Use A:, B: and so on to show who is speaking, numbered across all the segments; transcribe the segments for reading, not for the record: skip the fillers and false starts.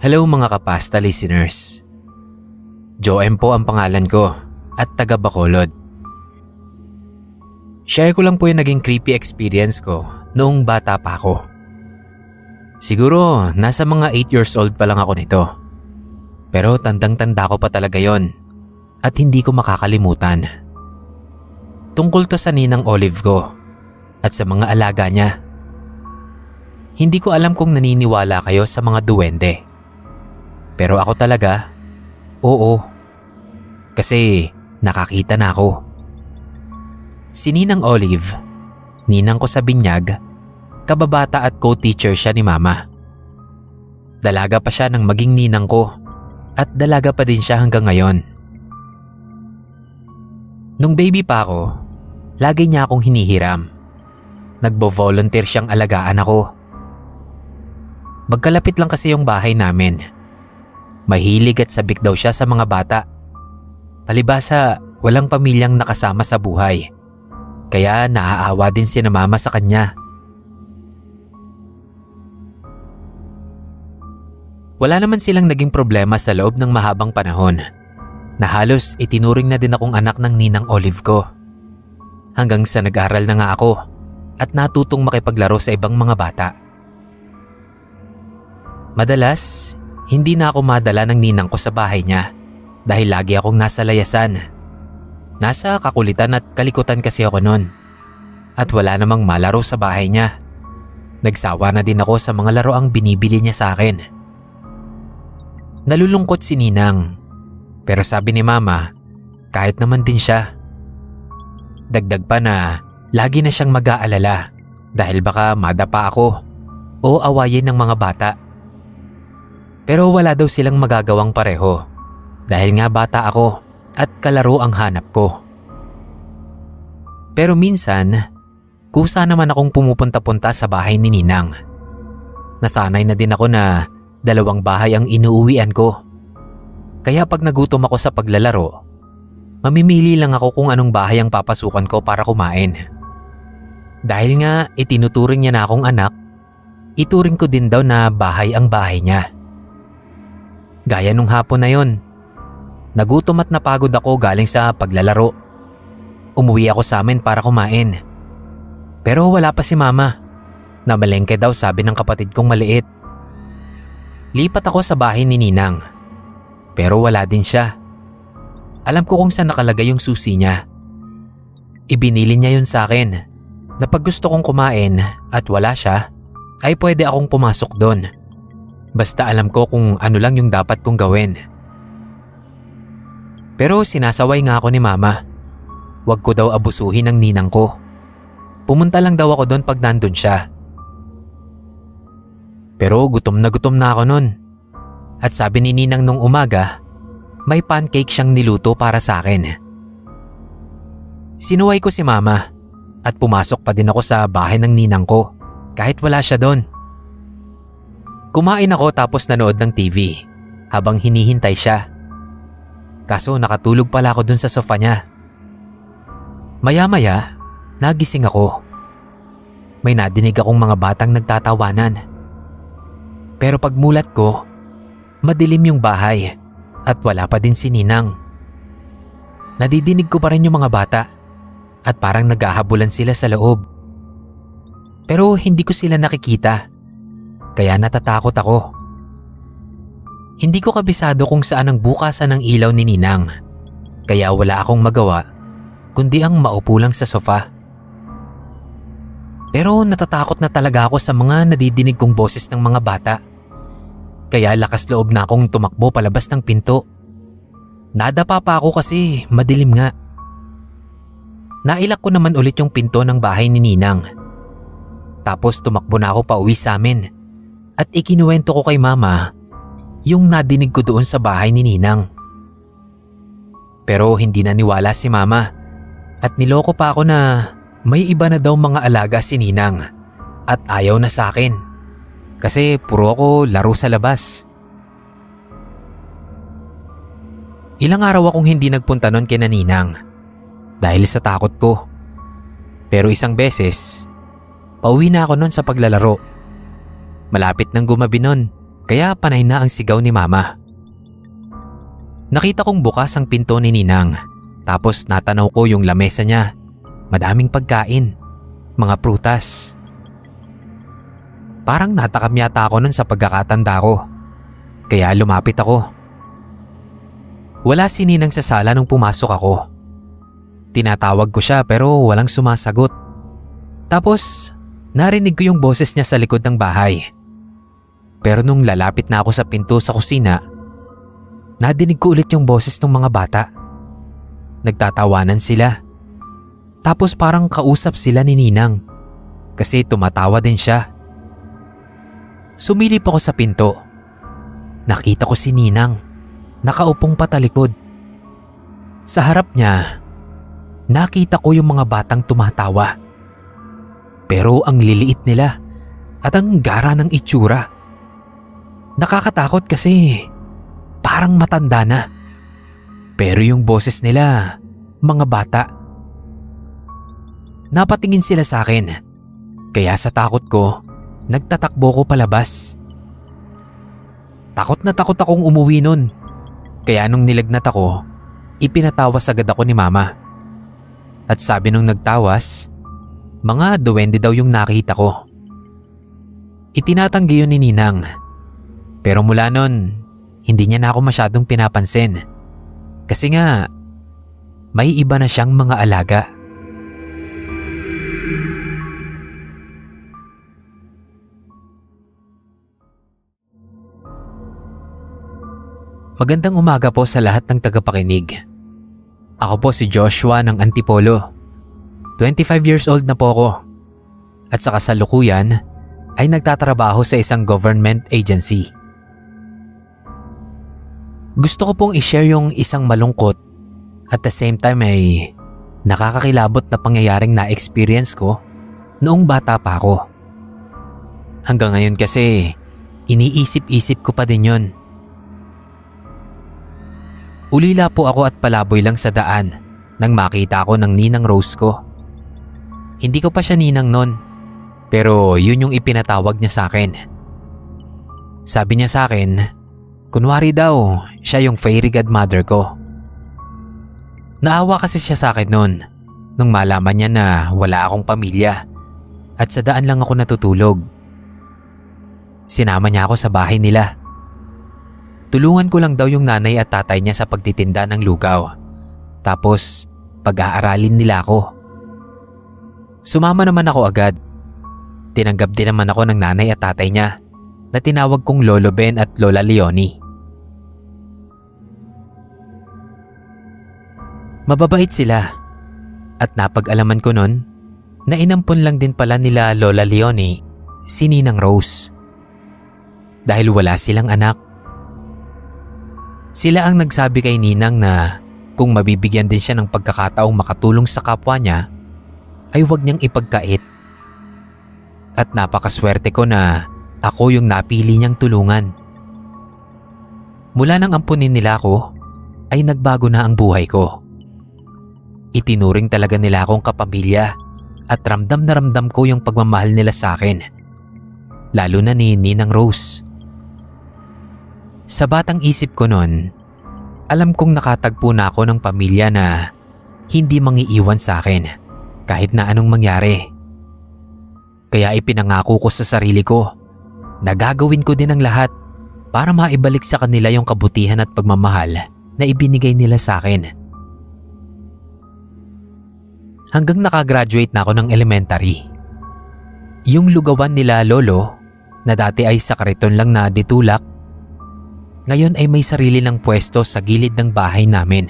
A: Hello mga kapasta listeners. Joem po ang pangalan ko at taga Bacolod. Share ko lang po yung naging creepy experience ko noong bata pa ako. Siguro nasa mga 8 years old pa lang ako nito. Pero tandang-tanda ko pa talaga yon at hindi ko makakalimutan. Tungkol to sa ninang Olive ko at sa mga alaga niya. Hindi ko alam kung naniniwala kayo sa mga duwende. Pero ako talaga, oo. Kasi nakakita na ako. Si Ninang Olive, ninang ko sa binyag, kababata at co-teacher siya ni Mama. Dalaga pa siya nang maging ninang ko at dalaga pa din siya hanggang ngayon. Nung baby pa ako, lagi niya akong hinihiram. Nagbo-volunteer siyang alagaan ako. Magkalapit lang kasi yung bahay namin. Mahilig at sabik daw siya sa mga bata. Palibhasa, walang pamilyang nakasama sa buhay. Kaya naaawa din si Mama sa kanya. Wala naman silang naging problema sa loob ng mahabang panahon na halos itinuring na din akong anak ng ninang Olive ko. Hanggang sa nag-aral na nga ako at natutong makipaglaro sa ibang mga bata. Madalas, hindi na ako madala ng ninang ko sa bahay niya dahil lagi akong nasa layasan. Nasa kakulitan at kalikutan kasi ako noon at wala namang malaro sa bahay niya. Nagsawa na din ako sa mga laroang binibili niya sa akin. Nalulungkot si Ninang pero sabi ni Mama kahit naman din siya. Dagdag pa na lagi na siyang mag-aalala dahil baka madapa ako o awayin ng mga bata. Pero wala daw silang magagawang pareho dahil nga bata ako at kalaro ang hanap ko. Pero minsan, kusa naman akong pumupunta-punta sa bahay ni Ninang. Nasanay na din ako na 2 bahay ang inuuwian ko. Kaya pag nagutom ako sa paglalaro, mamimili lang ako kung anong bahay ang papasukan ko para kumain. Dahil nga itinuturing niya na akong anak, ituring ko din daw na bahay ang bahay niya. Gaya nung hapon na yon. Nagutom at napagod ako galing sa paglalaro. Umuwi ako sa amin para kumain. Pero wala pa si Mama. Namalengke daw sabi ng kapatid kong maliit. Lipat ako sa bahay ni Ninang. Pero wala din siya. Alam ko kung saan nakalagay yung susi niya. Ibinili niya yun sa akin na pag gusto kong kumain at wala siya, ay pwede akong pumasok doon. Basta alam ko kung ano lang yung dapat kong gawin. Pero sinasaway nga ako ni Mama. Huwag ko daw abusuhin ang ninang ko. Pumunta lang daw ako doon pag nandun siya. Pero gutom na ako nun. At sabi ni Ninang nung umaga, may pancake siyang niluto para sa akin. Sinuway ko si Mama at pumasok pa din ako sa bahay ng ninang ko kahit wala siya doon. Kumain ako tapos nanood ng TV habang hinihintay siya. Kaso nakatulog pala ako dun sa sofa niya. Maya-maya, nagising ako. May nadinig akong mga batang nagtatawanan. Pero pagmulat ko, madilim yung bahay at wala pa din si Ninang. Nadidinig ko pa rin yung mga bata at parang naghahabulan sila sa loob. Pero hindi ko sila nakikita. Kaya natatakot ako. Hindi ko kabisado kung saan ang bukasan ng ilaw ni Ninang. Kaya wala akong magawa kundi ang maupo lang sa sofa. Pero natatakot na talaga ako sa mga nadidinig kong boses ng mga bata. Kaya lakas loob na akong tumakbo palabas ng pinto. Nadapa pa ako kasi madilim nga. Nailak ko naman ulit yung pinto ng bahay ni Ninang. Tapos tumakbo na ako pauwi sa amin. At ikinuwento ko kay Mama yung nadinig ko doon sa bahay ni Ninang. Pero hindi naniwala si Mama at niloko pa ako na may iba na daw mga alaga si Ninang at ayaw na sa akin kasi puro ako laro sa labas. Ilang araw akong hindi nagpunta nun kina Ninang dahil sa takot ko. Pero isang beses, pauwi na ako nun sa paglalaro. Malapit nang gumabi nun Kaya panay na ang sigaw ni Mama. Nakita kong bukas ang pinto ni Ninang, tapos natanaw ko yung lamesa niya. Madaming pagkain, mga prutas. Parang natakam yata ako nun sa pagkakatanda ko. Kaya lumapit ako. Wala si Ninang sa sala nung pumasok ako. Tinatawag ko siya pero walang sumasagot. Tapos narinig ko yung boses niya sa likod ng bahay. Pero nung lalapit na ako sa pinto sa kusina, nadinig ko ulit yung boses ng mga bata. Nagtatawanan sila. Tapos parang kausap sila ni Ninang kasi tumatawa din siya. Sumilip ako sa pinto. Nakita ko si Ninang, nakaupong patalikod. Sa harap niya, nakita ko yung mga batang tumatawa. Pero ang liliit nila at ang gara ng itsura. Nakakatakot kasi parang matanda na. Pero yung boses nila, mga bata. Napatingin sila sa akin. Kaya sa takot ko, nagtatakbo ko palabas. Takot na takot akong umuwi nun. Kaya nung nilagnat ako, ipinatawas agad ako ni Mama. At sabi nung nagtawas, mga duwende daw yung nakita ko. Itinatanggi yun ni Ninang. Pero mula nun, hindi niya na ako masyadong pinapansin. Kasi nga, may iba na siyang mga alaga. Magandang umaga po sa lahat ng tagapakinig. Ako po si Joshua ng Antipolo. 25 years old na po ako. At sa kasalukuyan ay nagtatrabaho sa isang government agency. Gusto ko pong i-share yung isang malungkot at the same time ay nakakakilabot na pangyayaring na-experience ko noong bata pa ako. Hanggang ngayon kasi iniisip-isip ko pa din yun. Ulila po ako at palaboy lang sa daan nang makita ako ng Ninang Rose ko. Hindi ko pa siya ninang nun, pero yun yung ipinatawag niya sa akin. Sabi niya sa akin, kunwari daw siya yung fairy godmother ko. Naawa kasi siya sa akin nun nung malaman niya na wala akong pamilya at sa daan lang ako natutulog. Sinama niya ako sa bahay nila. Tulungan ko lang daw yung nanay at tatay niya sa pagtitinda ng lugaw. Tapos pag-aaralin nila ako. Sumama naman ako agad. Tinanggap din naman ako ng nanay at tatay niya na tinawag kong Lolo Ben at Lola Leonie. Mababait sila at napag-alaman ko nun na inampon lang din pala nila Lola Leonie si Ninang Rose. Dahil wala silang anak. Sila ang nagsabi kay Ninang na kung mabibigyan din siya ng pagkakataong makatulong sa kapwa niya, ay huwag niyang ipagkait. At napakaswerte ko na ako yung napili niyang tulungan. Mula nang ampunin nila ako, ay nagbago na ang buhay ko. Itinuring talaga nila akong kapamilya at ramdam na ramdam ko yung pagmamahal nila sa akin. Lalo na ni Ninang Rose. Sa batang isip ko noon, alam kong nakatagpo na ako ng pamilya na hindi mangiiwan sa akin kahit na anong mangyari. Kaya ipinangako ko sa sarili ko na gagawin ko din ang lahat para maibalik sa kanila yung kabutihan at pagmamahal na ibinigay nila sa akin. Hanggang nakagraduate na ako ng elementary. Yung lugawan nila lolo na dati ay sa kariton lang na ditulak, ngayon ay may sarili ng pwesto sa gilid ng bahay namin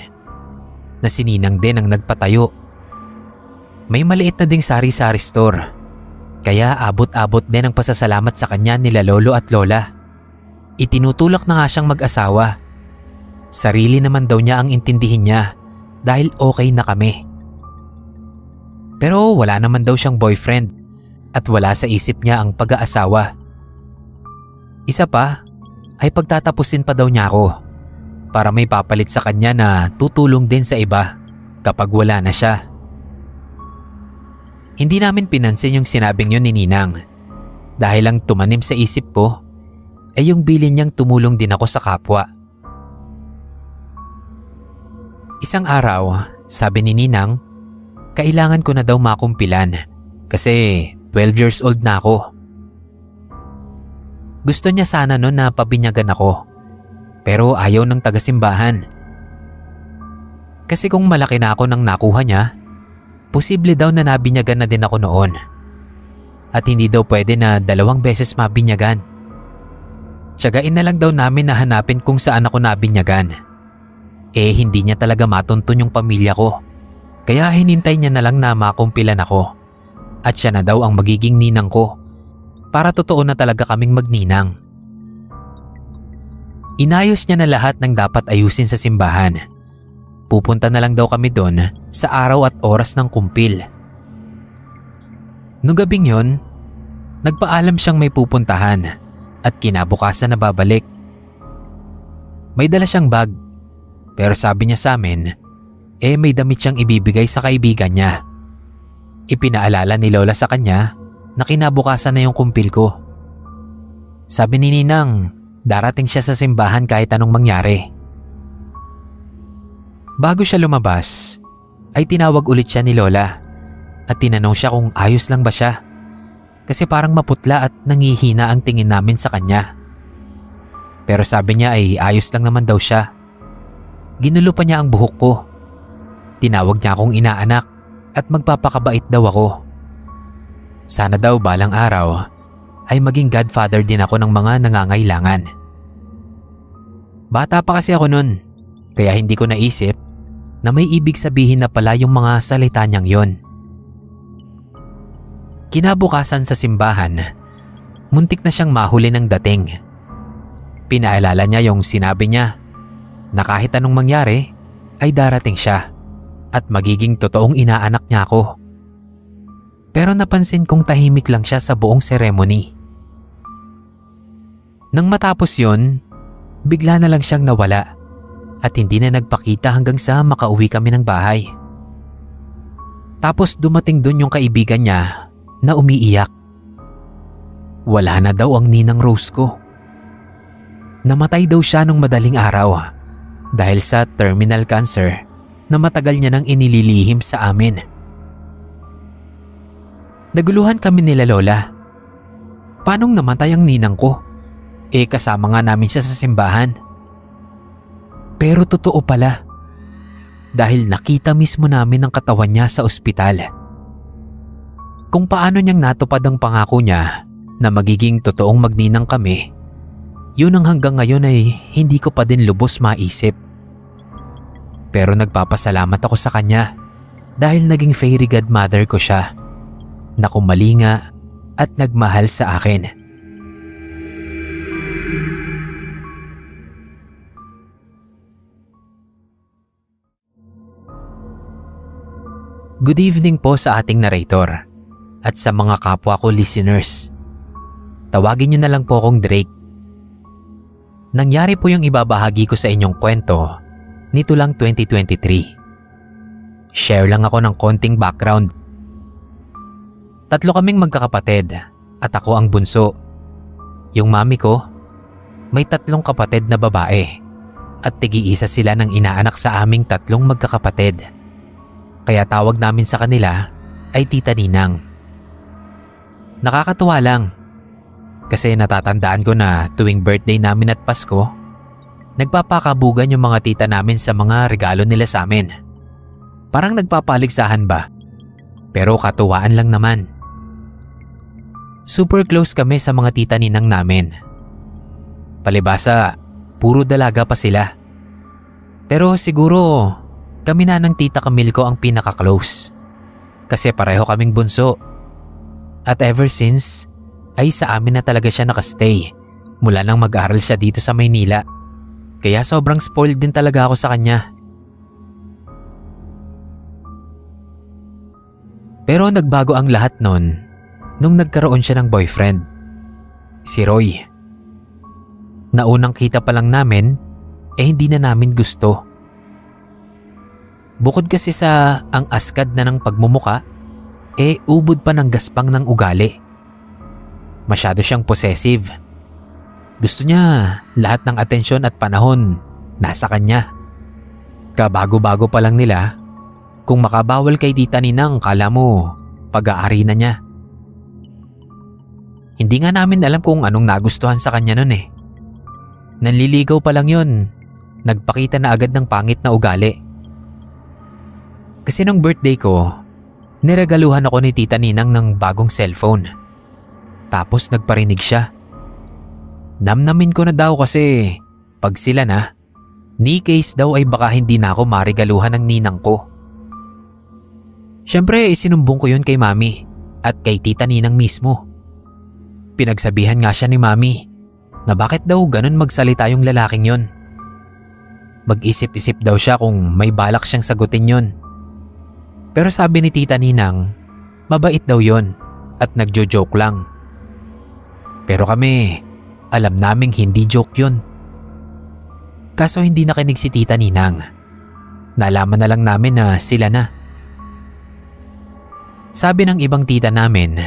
A: na si Ninang din ang nagpatayo. May maliit na ding sari-sari store, kaya abot-abot din ang pasasalamat sa kanya nila lolo at lola. Itinutulak na nga siyang mag-asawa. Sarili naman daw niya ang intindihin niya dahil okay na kami. Pero wala naman daw siyang boyfriend at wala sa isip niya ang pag-aasawa. Isa pa ay pagtatapusin pa daw niya ako para may papalit sa kanya na tutulong din sa iba kapag wala na siya. Hindi namin pinansin yung sinabing yun ni Ninang dahil lang tumanim sa isip ko yung bilin niyang tumulong din ako sa kapwa. Isang araw, sabi ni Ninang, kailangan ko na daw makumpilan kasi 12 years old na ako. Gusto niya sana noon na pabinyagan ako, pero ayaw ng taga-simbahan. Kasi kung malaki na ako nang nakuha niya, posible daw na nabinyagan na din ako noon. At hindi daw pwede na 2 beses mabinyagan. Tiyagain na lang daw namin na hanapin kung saan ako nabinyagan. Hindi niya talaga matuntun yung pamilya ko. Kaya hinintay niya na lang na makumpilan ako. At siya na daw ang magiging ninang ko. Para totoo na talaga kaming magninang. Inayos niya na lahat ng dapat ayusin sa simbahan. Pupunta na lang daw kami doon sa araw at oras ng kumpil. Noong gabing yon, nagpaalam siyang may pupuntahan at kinabukasan na babalik. May dala siyang bag, pero sabi niya sa amin, may damit siyang ibibigay sa kaibigan niya. Ipinaalala ni Lola sa kanya na kinabukasan na yung kumpil ko. Sabi ni Ninang, darating siya sa simbahan kahit anong mangyari. Bago siya lumabas, ay tinawag ulit siya ni Lola at tinanong siya kung ayos lang ba siya. Kasi parang maputla at nangihina ang tingin namin sa kanya. Pero sabi niya ay ayos lang naman daw siya. Ginulo pa niya ang buhok ko. Tinawag niya akong inaanak at magpapakabait daw ako. Sana daw balang araw ay maging godfather din ako ng mga nangangailangan. Bata pa kasi ako nun, kaya hindi ko naisip na may ibig sabihin na pala yung mga salita niyang yon. Kinabukasan sa simbahan, muntik na siyang mahuli ng dating. Pinaalala niya yung sinabi niya na kahit anong mangyari ay darating siya at magiging totoong inaanak niya ako. Pero napansin kong tahimik lang siya sa buong seremony. Nang matapos yon, bigla na lang siyang nawala at hindi na nagpakita hanggang sa makauwi kami ng bahay. Tapos dumating dun yung kaibigan niya na umiiyak. Wala na daw ang ninang Rose ko. Namatay daw siya nung madaling araw dahil sa terminal cancer na matagal niya nang inililihim sa amin. Naguluhan kami nila Lola. Paanong namatay ang ninang ko? Kasama nga namin siya sa simbahan. Pero totoo pala. Dahil nakita mismo namin ang katawan niya sa ospital. Kung paano niyang natupad ang pangako niya na magiging totoong magninang kami, yun ang hanggang ngayon ay hindi ko pa din lubos maisip. Pero nagpapasalamat ako sa kanya dahil naging fairy godmother ko siya na kumalinga at nagmahal sa akin. Good evening po sa ating narrator at sa mga kapwa ko listeners. Tawagin niyo na lang po akong Drake. Nangyari po yung ibabahagi ko sa inyong kwento nito lang 2023. Share lang ako ng konting background. 3 kaming magkakapatid at ako ang bunso. Yung mami ko, may 3 kapatid na babae at tig-iisa sila ng inaanak sa aming 3 magkakapatid. Kaya tawag namin sa kanila ay Tita Ninang. Nakakatuwa lang kasi natatandaan ko na tuwing birthday namin at Pasko, nagpapakabugan yung mga tita namin sa mga regalo nila sa amin. Parang nagpapaligsahan ba? Pero katuwaan lang naman. Super close kami sa mga tita ninang namin. Palibasa, puro dalaga pa sila. Pero siguro kami na ng tita Camille ko ang pinaka-close. Kasi pareho kaming bunso. At ever since, ay sa amin na talaga siya nakastay mula nang mag-aral siya dito sa Maynila. Kaya sobrang spoiled din talaga ako sa kanya. Pero nagbago ang lahat nun nung nagkaroon siya ng boyfriend. Si Roy. Naunang kita pa lang namin, hindi na namin gusto. Bukod kasi sa ang askad na ng pagmumuka, ubod pa ng gaspang ng ugali. Masyado siyang possessive. Gusto niya lahat ng atensyon at panahon nasa kanya. Kabago-bago pa lang nila, kung makabawal kay Tita Ninang kala mo pag-aari na niya. Hindi nga namin alam kung anong nagustuhan sa kanya nun eh. Nanliligaw pa lang yun, nagpakita na agad ng pangit na ugali. Kasi nung birthday ko, niregaluhan ako ni Tita Ninang ng bagong cellphone. Tapos nagparinig siya. Namnamin ko na daw kasi pag sila na, ni case daw ay baka hindi na ako marigaluhan ng ninang ko. Siyempre isinumbong ko yun kay Mami at kay Tita Ninang mismo. Pinagsabihan nga siya ni Mami na bakit daw ganun magsalita yung lalaking yon. Mag-isip-isip daw siya kung may balak siyang sagutin yon. Pero sabi ni Tita Ninang, mabait daw yon at nagjo-joke lang. Pero kami, alam naming hindi joke yun. Kaso hindi nakinig si Tita Ninang. Nalaman na lang namin na sila na. Sabi ng ibang tita namin,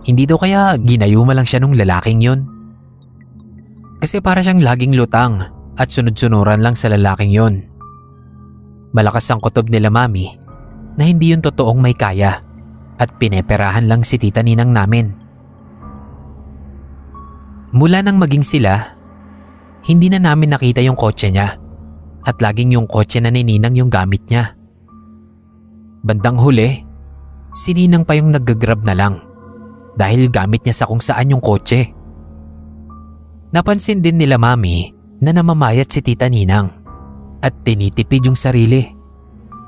A: hindi daw kaya ginayuma lang siya nung lalaking yun. Kasi para siyang laging lutang at sunod-sunuran lang sa lalaking yun. Malakas ang kutob nila Mami na hindi yun totoong may kaya at pineperahan lang si Tita Ninang namin. Mula nang maging sila, hindi na namin nakita yung kotse niya at laging yung kotse na ni Ninang yung gamit niya. Bandang huli, si Ninang pa yung nag-grab na lang dahil gamit niya sa kung saan yung kotse. Napansin din nila Mami na namamayat si Tita Ninang at tinitipid yung sarili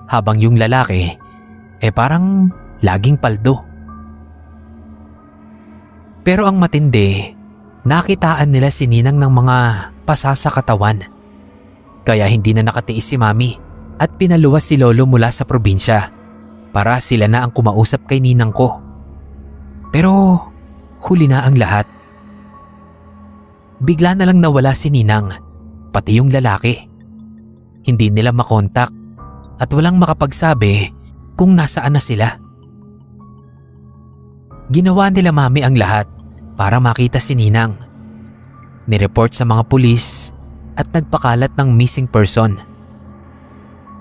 A: habang yung lalaki parang laging paldo. Pero ang matindi, nakitaan nila si Ninang ng mga pasa sa katawan. Kaya hindi na nakatiis si Mami at pinaluwas si Lolo mula sa probinsya para sila na ang kumausap kay Ninang ko. Pero huli na ang lahat. Bigla na lang nawala si Ninang, pati yung lalaki. Hindi nila makontak at walang makapagsabi kung nasaan na sila. Ginawa nila Mami ang lahat para makita si Ninang. Nireport sa mga pulis at nagpakalat ng missing person.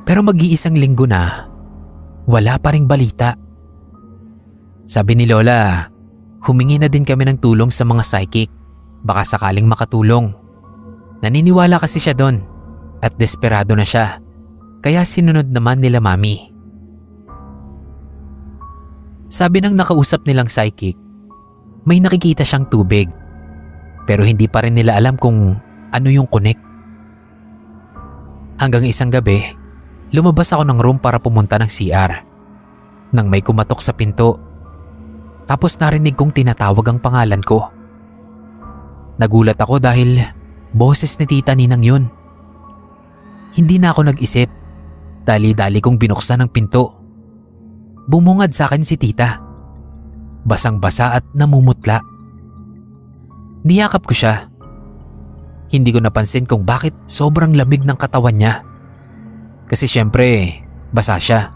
A: Pero mag-iisang linggo na, wala pa ring balita. Sabi ni Lola, humingi na din kami ng tulong sa mga psychic, baka sakaling makatulong. Naniniwala kasi siya doon at desperado na siya, kaya sinunod naman nila Mami. Sabi ng nakausap nilang psychic, may nakikita siyang tubig pero hindi pa rin nila alam kung ano yung connect. Hanggang isang gabi, lumabas ako ng room para pumunta ng CR. Nang may kumatok sa pinto, tapos narinig kong tinatawag ang pangalan ko. Nagulat ako dahil boses ni Tita Ninang yun. Hindi na ako nag-isip, dali-dali kong binuksan ang pinto. Bumungad sa akin si Tita. Basang-basa at namumutla. Niyakap ko siya. Hindi ko napansin kung bakit sobrang lamig ng katawan niya. Kasi syempre, basa siya.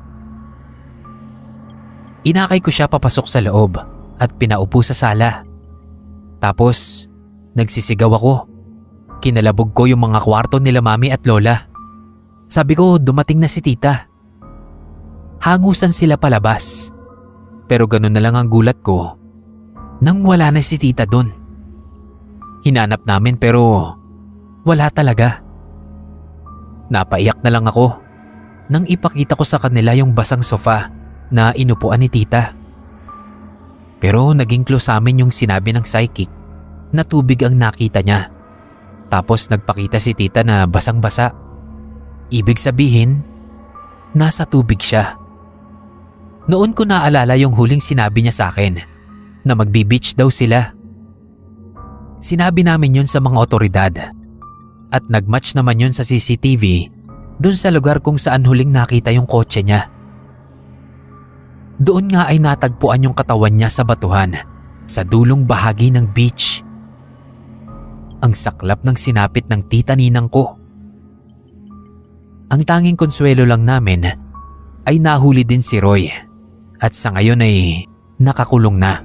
A: Inakay ko siya papasok sa loob at pinaupo sa sala. Tapos, nagsisigaw ako. Kinalabog ko yung mga kwarto nila Mami at Lola. Sabi ko, dumating na si Tita. Hangusan sila palabas. Pero ganun na lang ang gulat ko nang wala na si Tita dun. Hinanap namin pero wala talaga. Napaiyak na lang ako nang ipakita ko sa kanila yung basang sofa na inupuan ni Tita. Pero naging close sa amin yung sinabi ng psychic na tubig ang nakita niya. Tapos nagpakita si Tita na basang-basa. Ibig sabihin, nasa tubig siya. Noon ko naalala yung huling sinabi niya sa akin na magbi-beach daw sila. Sinabi namin yun sa mga otoridad at nagmatch naman yun sa CCTV dun sa lugar kung saan huling nakita yung kotse niya. Doon nga ay natagpuan yung katawan niya sa batuhan sa dulong bahagi ng beach. Ang saklap ng sinapit ng Tita Ninang ko. Ang tanging konsuelo lang namin ay nahuli din si Roy at sa ngayon ay nakakulong na.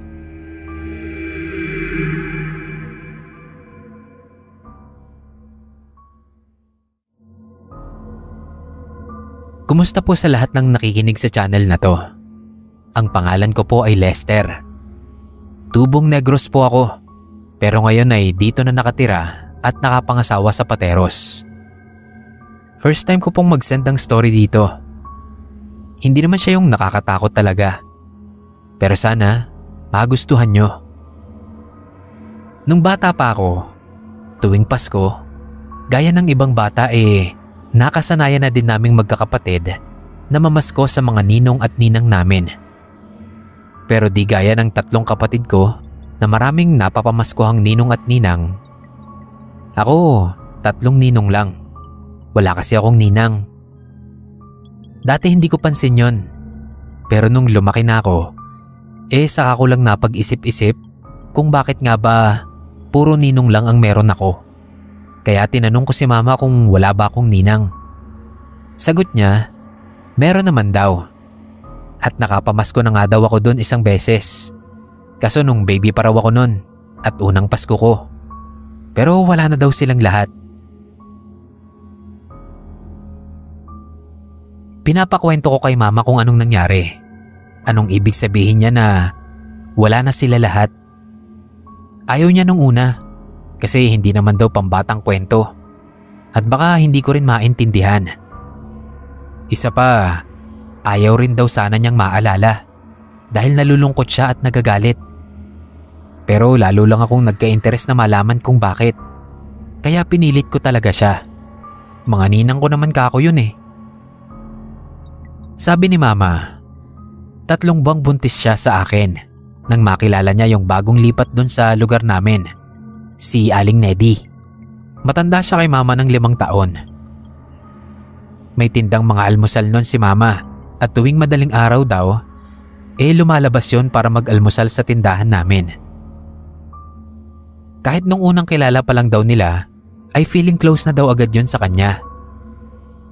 A: Kumusta po sa lahat ng nakikinig sa channel na to? Ang pangalan ko po ay Lester. Tubong Negros po ako, pero ngayon ay dito na nakatira at nakapangasawa sa Pateros. First time ko pong mag-send ng story dito. Hindi naman siya yung nakakatakot talaga. Pero sana magustuhan nyo. Nung bata pa ako, tuwing Pasko, gaya ng ibang bata nakasanayan na din naming magkakapatid na mamasko sa mga ninong at ninang namin. Pero di gaya ng 3 kapatid ko na maraming napapamaskohang ninong at ninang. Ako, 3 ninong lang. Wala kasi akong ninang. Dati hindi ko pansin yon. Pero nung lumaki na ako, saka ko lang napag-isip-isip kung bakit nga ba puro ninong lang ang meron ako. Kaya tinanong ko si mama kung wala ba akong ninang. Sagot niya, meron naman daw. At nakapamasko na nga daw ako doon 1 beses. Kaso nung baby pa raw ako noon at unang Pasko ko. Pero wala na daw silang lahat. Pinapakwento ko kay mama kung anong nangyari. Anong ibig sabihin niya na wala na sila lahat. Ayaw niya nung una. Kasi hindi naman daw pambatang kwento. At baka hindi ko rin maintindihan. Isa pa, ayaw rin daw sana niyang maalala. Dahil nalulungkot siya at nagagalit. Pero lalo lang akong nagka-interes na malaman kung bakit. Kaya pinilit ko talaga siya. Mga ninang ko naman kako yun eh. Sabi ni mama, 3 buwang buntis siya sa akin nang makilala niya yung bagong lipat dun sa lugar namin. Si Aling Nedy. Matanda siya kay mama ng 5 taon. May tindang mga almusal nun si mama at tuwing madaling araw daw, lumalabas yon para mag-almusal sa tindahan namin. Kahit nung unang kilala pa lang daw nila, ay feeling close na daw agad yon sa kanya.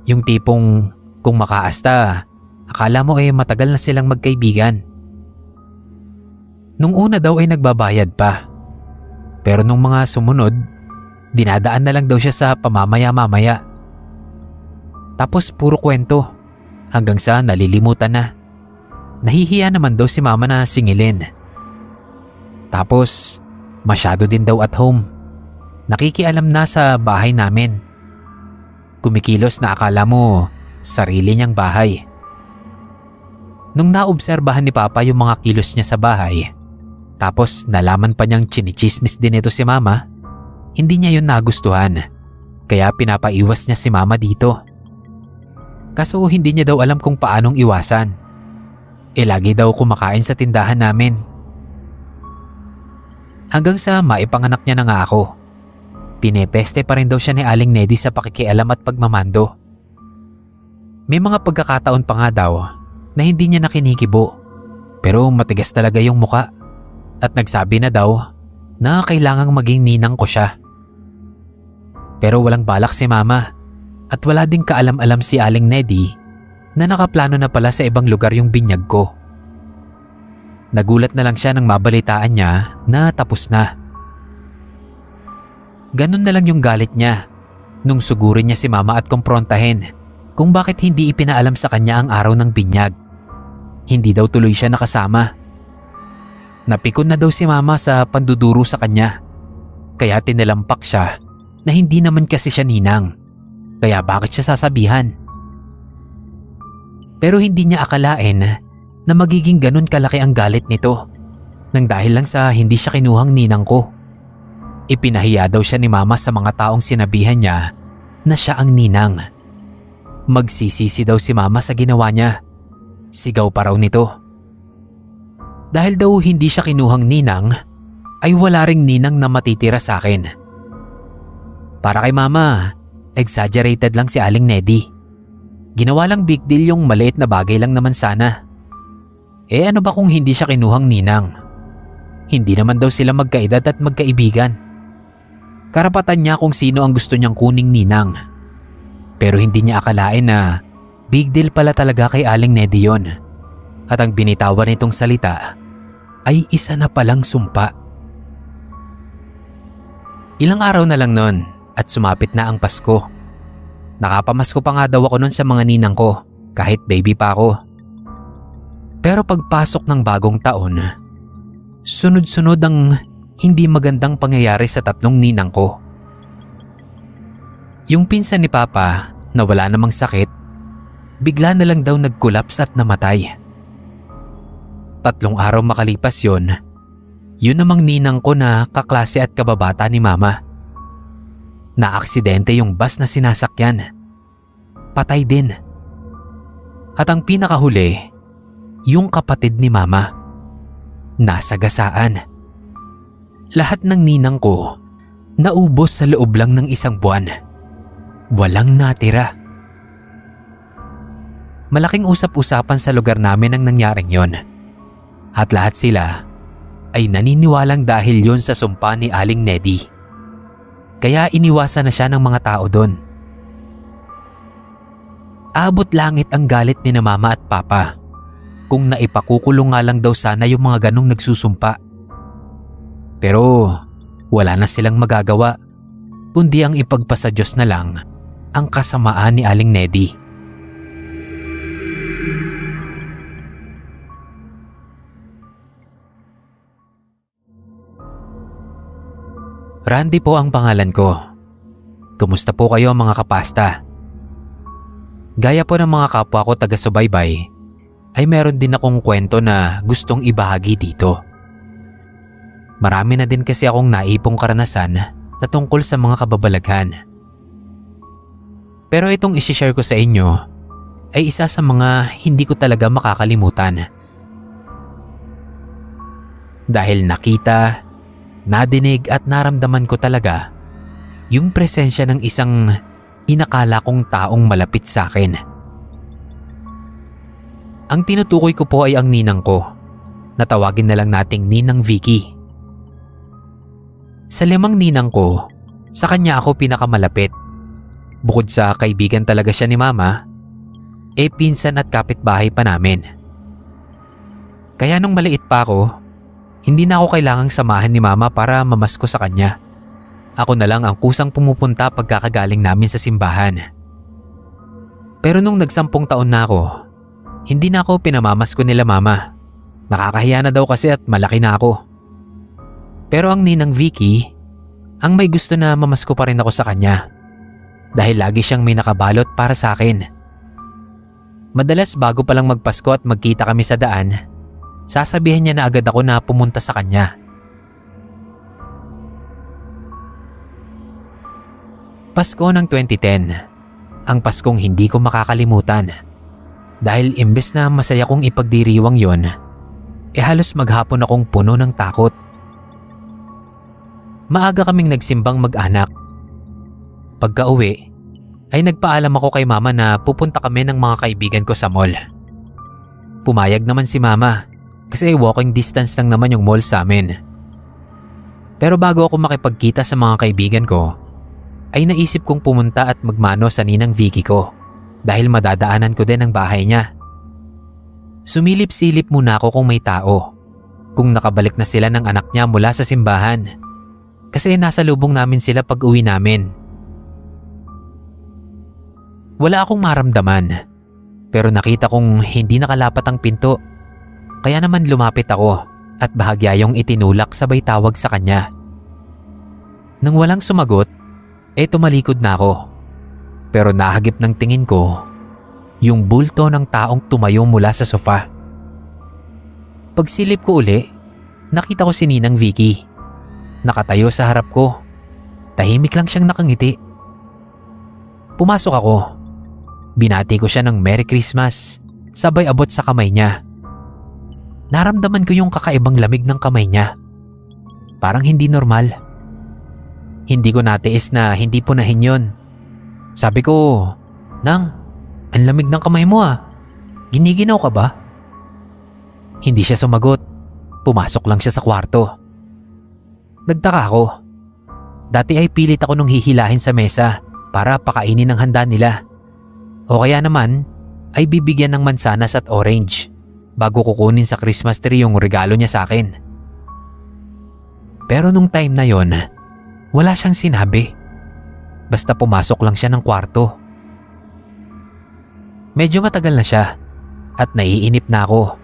A: Yung tipong kung makaasta, akala mo matagal na silang magkaibigan. Nung una daw ay nagbabayad pa. Pero nung mga sumunod, dinadaan na lang daw siya sa pamamaya-mamaya. Tapos puro kwento hanggang sa nalilimutan na. Nahihiya naman daw si mama na singilin. Tapos masyado din daw at home. Nakikialam na sa bahay namin. Kumikilos na akala mo sarili niyang bahay. Nung naobserbahan ni Papa yung mga kilos niya sa bahay, tapos nalaman pa niyang chinichismis din ito si mama, hindi niya yun nagustuhan. Kaya pinapaiwas niya si mama dito. Kaso hindi niya daw alam kung paanong iwasan. Lagi daw kumakain sa tindahan namin. Hanggang sa maipanganak niya na nga ako. Pinepeste pa rin daw siya ni Aling Nedy sa pakikialam at pagmamando. May mga pagkakataon pa nga daw na hindi niya nakinikibo. Pero matigas talaga yung muka. At nagsabi na daw na kailangang maging ninang ko siya. Pero walang balak si mama at wala ding kaalam-alam si Aling Nedy na nakaplano na pala sa ibang lugar yung binyag ko. Nagulat na lang siya nang mabalitaan niya na tapos na. Ganun na lang yung galit niya nung sugurin niya si mama at kumprontahin kung bakit hindi ipinaalam sa kanya ang araw ng binyag. Hindi daw tuloy siya nakasama. Napikon na daw si mama sa panduduro sa kanya. Kaya tinilampak siya na hindi naman kasi siya ninang. Kaya bakit siya sasabihan? Pero hindi niya akalain na magiging ganun kalaki ang galit nito nang dahil lang sa hindi siya kinuhang ninang ko. Ipinahiya daw siya ni mama sa mga taong sinabihan niya na siya ang ninang. Magsisisi daw si mama sa ginawa niya. Sigaw pa raw nito. Dahil daw hindi siya kinuhang ninang, ay wala ring ninang na matitira sa akin. Para kay mama, exaggerated lang si Aling Nedy. Ginawa lang big deal yung maliit na bagay lang naman sana. Ano ba kung hindi siya kinuhang ninang? Hindi naman daw sila magkaedad at magkaibigan. Karapatan niya kung sino ang gusto niyang kuning ninang. Pero hindi niya akalain na big deal pala talaga kay Aling Nedy yun. At ang binitawan nitong salita ay isa na palang sumpa. Ilang araw na lang nun at sumapit na ang Pasko. Nakapamasko pa nga daw ako nun sa mga ninang ko kahit baby pa ako. Pero pagpasok ng bagong taon, sunod-sunod ang hindi magandang pangyayari sa tatlong ninang ko. Yung pinsan ni Papa na wala namang sakit, bigla na lang daw nag-collapse at namatay. 3 araw makalipas yun namang ninang ko na kaklase at kababata ni Mama. Naaksidente yung bus na sinasakyan. Patay din. At ang pinakahuli, yung kapatid ni Mama. Nasagasaan. Lahat ng ninang ko naubos sa loob lang ng 1 buwan. Walang natira. Malaking usap-usapan sa lugar namin ang nangyaring yon. At lahat sila ay naniniwalang dahil yon sa sumpa ni Aling Nedy. Kaya iniwasan na siya ng mga tao doon. Abot langit ang galit ni na Mama at Papa kung naipakukulong nga lang daw sana yung mga ganong nagsusumpa. Pero wala na silang magagawa kundi ang ipagpasa Diyos na lang ang kasamaan ni Aling Nedy. Randy po ang pangalan ko. Kumusta po kayo mga kapasta? Gaya po ng mga kapwa ko taga-subaybay, ay meron din akong kwento na gustong ibahagi dito. Marami na din kasi akong naipong karanasan na tungkol sa mga kababalaghan. Pero itong isishare ko sa inyo ay isa sa mga hindi ko talaga makakalimutan. Dahil nakita, nadinig at naramdaman ko talaga yung presensya ng isang inakala kong taong malapit sa akin. Ang tinutukoy ko po ay ang ninang ko, na tawagin na lang nating Ninang Vicky. Sa 5 ninang ko, sa kanya ako pinakamalapit. Bukod sa kaibigan talaga siya ni Mama, pinsan at kapitbahay pa namin. Kaya nung maliit pa ako, hindi na ako kailangang samahan ni Mama para mamasko sa kanya. Ako na lang ang kusang pumupunta pagkakagaling namin sa simbahan. Pero nung nag-10 taon na ako, hindi na ako pinamamasko nila Mama. Nakakahiya na daw kasi at malaki na ako. Pero ang Ninang Vicky, ang may gusto na mamasko pa rin ako sa kanya. Dahil lagi siyang may nakabalot para sa akin. Madalas bago pa lang magpasko at magkita kami sa daan, sasabihin niya na agad ako na pumunta sa kanya. Pasko ng 2010, ang Paskong hindi ko makakalimutan. Dahil imbes na masaya kong ipagdiriwang yon, halos maghapon akong puno ng takot. Maaga kaming nagsimbang mag-anak. Pagka-uwi, ay nagpaalam ako kay Mama na pupunta kami ng mga kaibigan ko sa mall. Pumayag naman si Mama. Kasi walking distance lang naman yung mall sa amin. Pero bago ako makipagkita sa mga kaibigan ko, ay naisip kong pumunta at magmano sa Ninang Vicky ko dahil madadaanan ko din ang bahay niya. Sumilip-silip muna ako kung may tao, kung nakabalik na sila ng anak niya mula sa simbahan. Kasi nasa lubong namin sila pag uwi namin. Wala akong maramdaman, pero nakita kong hindi nakalapat ang pinto. Kaya naman lumapit ako at bahagya yung itinulak sabay tawag sa kanya. Nang walang sumagot, tumalikod na ako. Pero nahagip ng tingin ko yung bulto ng taong tumayo mula sa sofa. Pagsilip ko uli, nakita ko si Ninang Vicky. Nakatayo sa harap ko. Tahimik lang siyang nakangiti. Pumasok ako. Binati ko siya ng Merry Christmas, sabay abot sa kamay niya. Naramdaman ko yung kakaibang lamig ng kamay niya. Parang hindi normal. Hindi ko natiis na hindi punahin yun. Sabi ko, Nang, ang lamig ng kamay mo ah. Giniginaw ka ba? Hindi siya sumagot. Pumasok lang siya sa kwarto. Nagtaka ako. Dati ay pilit ako nung hihilahin sa mesa para pakainin ng handa nila. O kaya naman ay bibigyan ng mansanas at orange bago kukunin sa Christmas tree yung regalo niya sa akin. Pero nung time na yon, wala siyang sinabi. Basta pumasok lang siya ng kwarto. Medyo matagal na siya at naiinip na ako.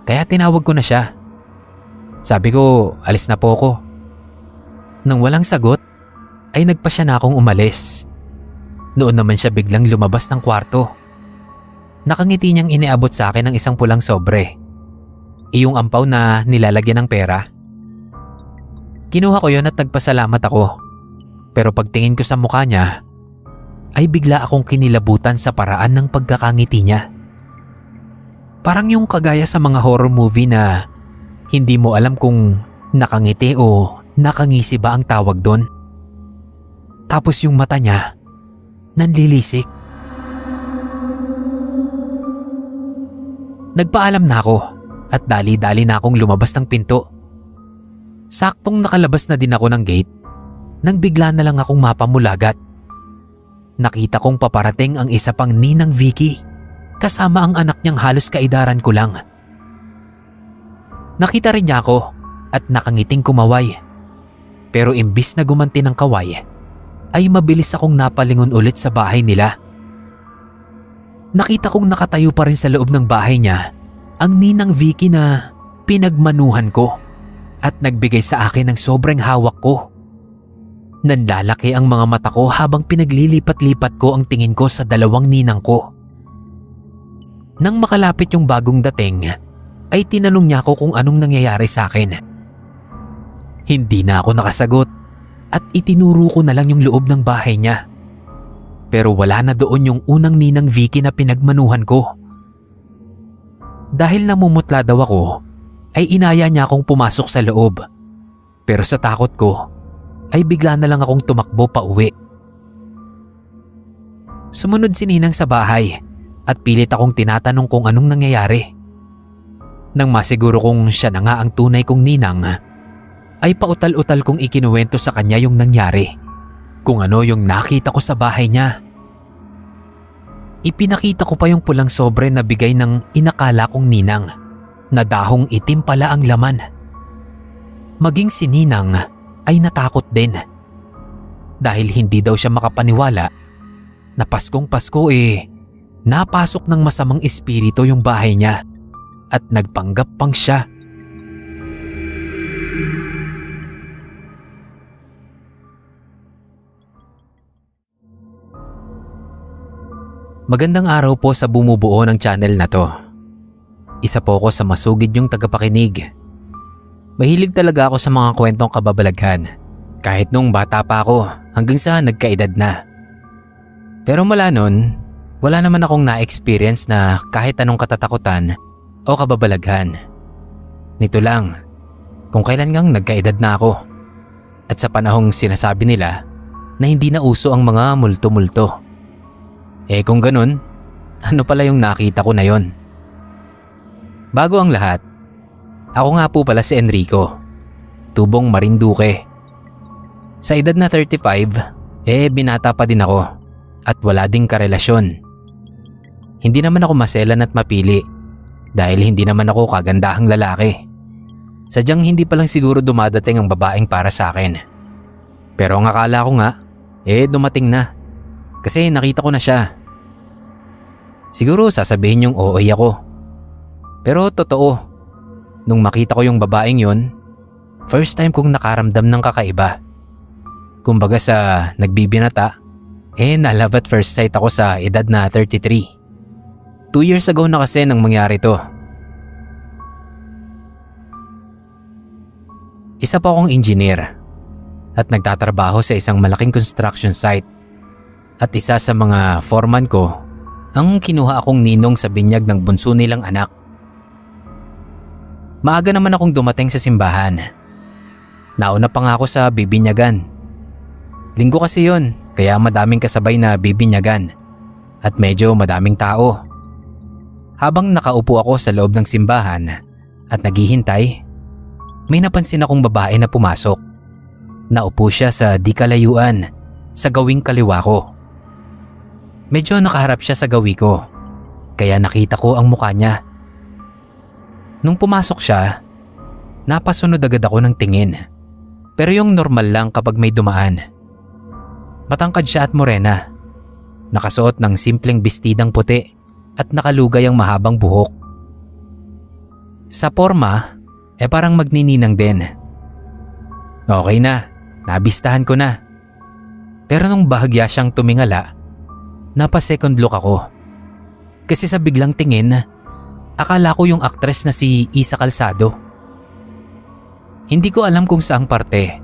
A: Kaya tinawag ko na siya. Sabi ko, alis na po ako. Nang walang sagot, ay nagpa siya na akong umalis. Noon naman siya biglang lumabas ng kwarto. Nakangiti niyang iniabot sa akin ng isang pulang sobre. Iyong ampaw na nilalagyan ng pera. Kinuha ko yon at nagpasalamat ako. Pero pagtingin ko sa mukha niya, ay bigla akong kinilabutan sa paraan ng pagkakangiti niya. Parang yung kagaya sa mga horror movie na hindi mo alam kung nakangiti o nakangisi ba ang tawag doon. Tapos yung mata niya, nanlilisik. Nagpaalam na ako at dali-dali na akong lumabas ng pinto. Saktong nakalabas na din ako ng gate nang bigla na lang akong mapamulagat. Nakita kong paparating ang isa pang ninang Vicky kasama ang anak niyang halos kaedaran ko lang. Nakita rin niya ako at nakangiting kumaway. Pero imbis na gumanti ng kaway, ay mabilis akong napalingon ulit sa bahay nila. Nakita kong nakatayo pa rin sa loob ng bahay niya ang ninang Vicky na pinagmanuhan ko at nagbigay sa akin ng sobrang hawak ko. Nanlalaki ang mga mata ko habang pinaglilipat-lipat ko ang tingin ko sa dalawang ninang ko. Nang makalapit yung bagong dating, ay tinanong niya ako kung anong nangyayari sa akin. Hindi na ako nakasagot at itinuro ko na lang yung loob ng bahay niya. Pero wala na doon yung unang ninang Vicky na pinagmanuhan ko. Dahil namumutla daw ako, ay inaya niya akong pumasok sa loob. Pero sa takot ko, ay bigla na lang akong tumakbo pa uwi. Sumunod si ninang sa bahay at pilit akong tinatanong kung anong nangyayari. Nang masiguro kong siya na nga ang tunay kong ninang, ay pautal-utal kong ikinuwento sa kanya yung nangyari, kung ano yung nakita ko sa bahay niya. Ipinakita ko pa yung pulang sobre na bigay ng inakala kong ninang, na dahong itim pala ang laman. Maging si ninang ay natakot din. Dahil hindi daw siya makapaniwala na Paskong Pasko napasok ng masamang espiritu yung bahay niya at nagpanggap pang siya. Magandang araw po sa bumubuo ng channel na to. Isa po ako sa masugid yung tagapakinig. Mahilig talaga ako sa mga kwentong kababalaghan, kahit nung bata pa ako hanggang sa nagkaedad na. Pero mula nun, wala naman akong na-experience na kahit anong katatakutan o kababalaghan. Nito lang, kung kailan ngang nagkaedad na ako. At sa panahong sinasabi nila na hindi na uso ang mga multo-multo. Kung ganun, ano pala yung nakita ko na yon? Bago ang lahat, ako nga po pala si Enrico, tubong Marinduque. Sa edad na 35, binata pa din ako at wala ding karelasyon. Hindi naman ako maselan at mapili dahil hindi naman ako kagandahang lalaki. Sadyang hindi pa lang siguro dumadating ang babaeng para sa akin. Pero ang akala ko nga, dumating na kasi nakita ko na siya. Siguro sasabihin yung ooy ako. Pero totoo. Nung makita ko yung babaeng yon, first time kong nakaramdam ng kakaiba. Kumbaga sa nagbibinata, na love at first sight ako sa edad na 33. 2 years ago na kasi nang mangyari to. Isa pa akong engineer at nagtatrabaho sa isang malaking construction site. At isa sa mga foreman ko ang kinuha akong ninong sa binyag ng bunso nilang anak. Maaga naman akong dumating sa simbahan. Nauna pa nga ako sa bibinyagan. Linggo kasi yon, kaya madaming kasabay na bibinyagan at medyo madaming tao. Habang nakaupo ako sa loob ng simbahan at naghihintay, may napansin akong babae na pumasok. Naupo siya sa di kalayuan sa gawing kaliwa ko. Medyo nakaharap siya sa gawi ko, kaya nakita ko ang mukha niya. Nung pumasok siya, napasunod agad ako ng tingin. Pero yung normal lang kapag may dumaan. Matangkad siya at morena. Nakasuot ng simpleng bestidang puti at nakalugay ang mahabang buhok. Sa porma, parang magnininang din. Okay na, nabistahan ko na. Pero nung bahagya siyang tumingala, napa-second look ako. Kasi sa biglang tingin, akala ko yung aktres na si Isa Calzado. Hindi ko alam kung saang parte,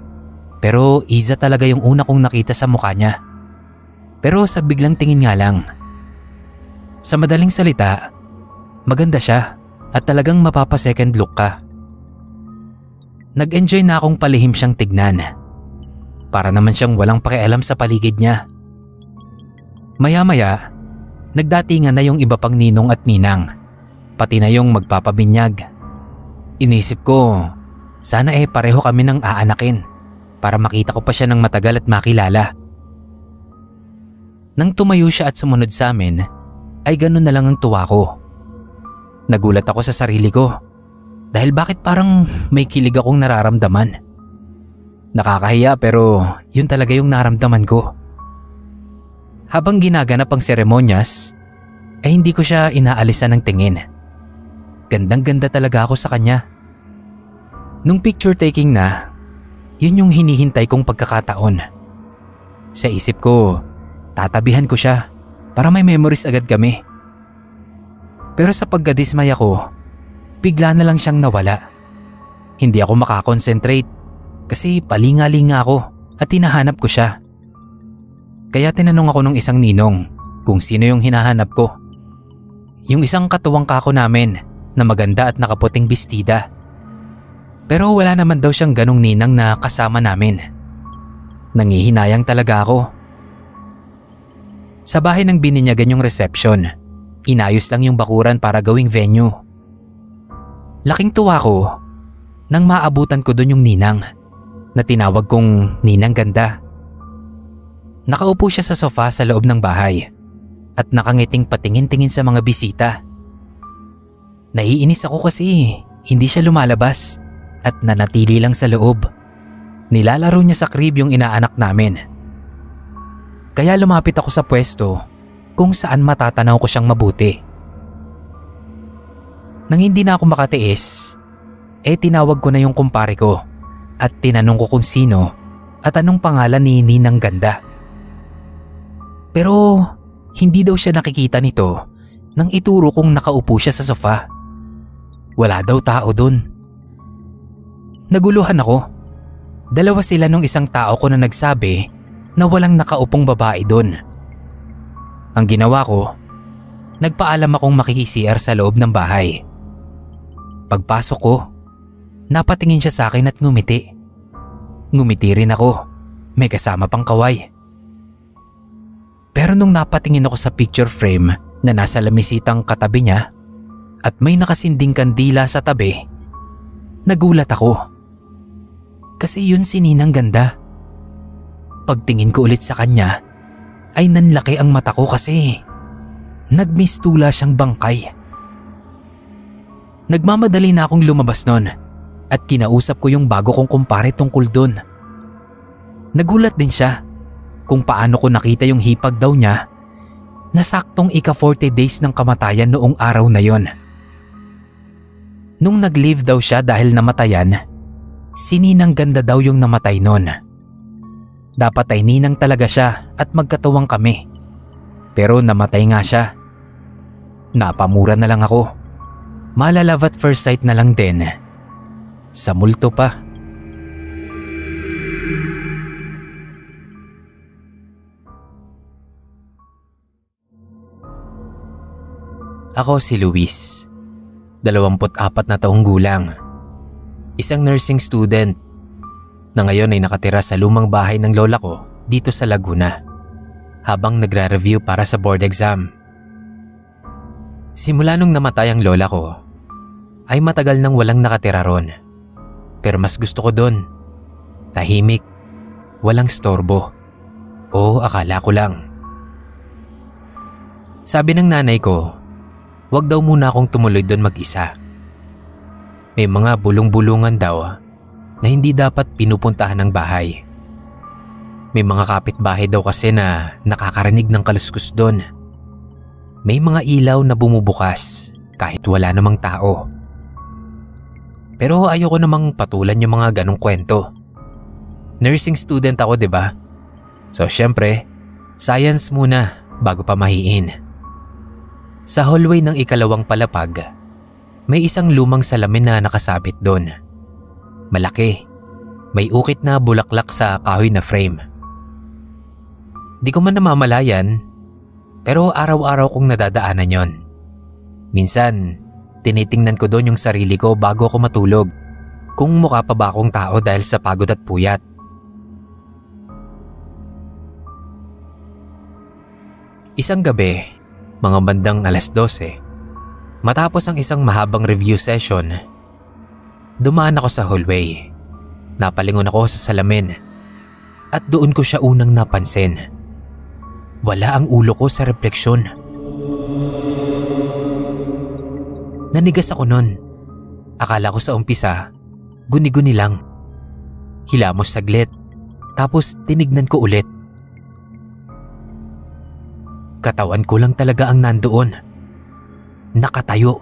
A: pero Isa talaga yung una kong nakita sa mukha niya. Pero sa biglang tingin nga lang. Sa madaling salita, maganda siya at talagang mapapa-second look ka. Nag-enjoy na akong palihim siyang tignan. Para naman siyang walang pakialam sa paligid niya. Maya-maya, nagdatingan na yung iba pang ninong at ninang, pati na yung magpapabinyag. Inisip ko, sana pareho kami ng aanakin para makita ko pa siya ng matagal at makilala. Nang tumayo siya at sumunod sa amin, ay ganun na lang ang tuwa ko. Nagulat ako sa sarili ko dahil bakit parang may kilig akong nararamdaman. Nakakahiya pero yun talaga yung naramdaman ko. Habang ginaganap ang seremonyas, ay hindi ko siya inaalisan ng tingin. Gandang-ganda talaga ako sa kanya. Nung picture taking na, yun yung hinihintay kong pagkakataon. Sa isip ko, tatabihan ko siya para may memories agad kami. Pero sa pagkadismaya ko, bigla na lang siyang nawala. Hindi ako makakonsentrate kasi palinga-linga ako at hinahanap ko siya. Kaya tinanong ako ng isang ninong kung sino yung hinahanap ko. Yung isang katuwang kako namin na maganda at nakaputing bestida. Pero wala naman daw siyang ganong ninang na kasama namin. Nangihinayang talaga ako. Sa bahay ng bininyagan yung reception, inayos lang yung bakuran para gawing venue. Laking tuwa ko nang maabutan ko doon yung ninang na tinawag kong Ninang Ganda. Nakaupo siya sa sofa sa loob ng bahay at nakangiting patingin-tingin sa mga bisita. Naiinis ako kasi hindi siya lumalabas at nanatili lang sa loob. Nilalaro niya sa crib yung inaanak namin. Kaya lumapit ako sa pwesto kung saan matatanaw ko siyang mabuti. Nang hindi na ako makatiis, tinawag ko na yung kumpare ko at tinanong ko kung sino at anong pangalan ni Ninang Ganda. Pero hindi daw siya nakikita nito nang ituro kong nakaupo siya sa sofa. Wala daw tao dun. Naguluhan ako. Dalawa sila nung isang tao ko na nagsabi na walang nakaupong babae dun. Ang ginawa ko, nagpaalam akong makiki-CR sa loob ng bahay. Pagpasok ko, napatingin siya sa akin at ngumiti. Ngumiti rin ako, may kasama pang kaway. Pero nung napatingin ako sa picture frame na nasa lamisitang katabi niya at may nakasinding kandila sa tabi, nagulat ako. Kasi yun si Ninang Ganda. Pagtingin ko ulit sa kanya, ay nanlaki ang mata ko kasi nagmistula siyang bangkay. Nagmamadali na akong lumabas nun at kinausap ko yung bago kong kumpare tungkol dun. Nagulat din siya kung paano ko nakita yung hipag daw niya na saktong ika-40 days ng kamatayan noong araw na yon. Nung nag-leave daw siya dahil namatayan, si Ninang Ganda daw yung namatay nun. Dapat ay ninang talaga siya at magkatuwang kami. Pero namatay nga siya. Napamura na lang ako. Malalove at first sight na lang din. Sa multo pa. Ako si Luis. 24 na taong gulang. Isang nursing student na ngayon ay nakatira sa lumang bahay ng lola ko dito sa Laguna habang nagra-review para sa board exam. Simula nung namatay ang lola ko ay matagal nang walang nakatira ron. Pero mas gusto ko doon. Tahimik, walang storbo. O akala ko lang. Sabi ng nanay ko, wag daw muna akong tumuloy doon mag-isa. May mga bulong-bulungan daw na hindi dapat pinupuntahan ng bahay. May mga kapitbahay daw kasi na nakakarinig ng kaluskus doon. May mga ilaw na bumubukas kahit wala namang tao. Pero ayoko namang patulan yung mga ganong kwento. Nursing student ako, 'di ba? So syempre, science muna bago pa mahiin. Sa hallway ng ikalawang palapag, may isang lumang salamin na nakasabit doon. Malaki, may ukit na bulaklak sa kahoy na frame. Di ko man namamalayan, pero araw-araw kong nadadaanan yon. Minsan, tinitingnan ko doon yung sarili ko bago ako matulog, kung mukha pa ba akong tao dahil sa pagod at puyat. Isang gabi, mga bandang 12:00, matapos ang isang mahabang review session, dumaan ako sa hallway. Napalingon ako sa salamin at doon ko siya unang napansin. Wala ang ulo ko sa refleksyon. Nanigas ako nun. Akala ko sa umpisa, guni-guni lang. Hilamos saglit, tapos tinignan ko ulit. Katawan ko lang talaga ang nandoon. Nakatayo,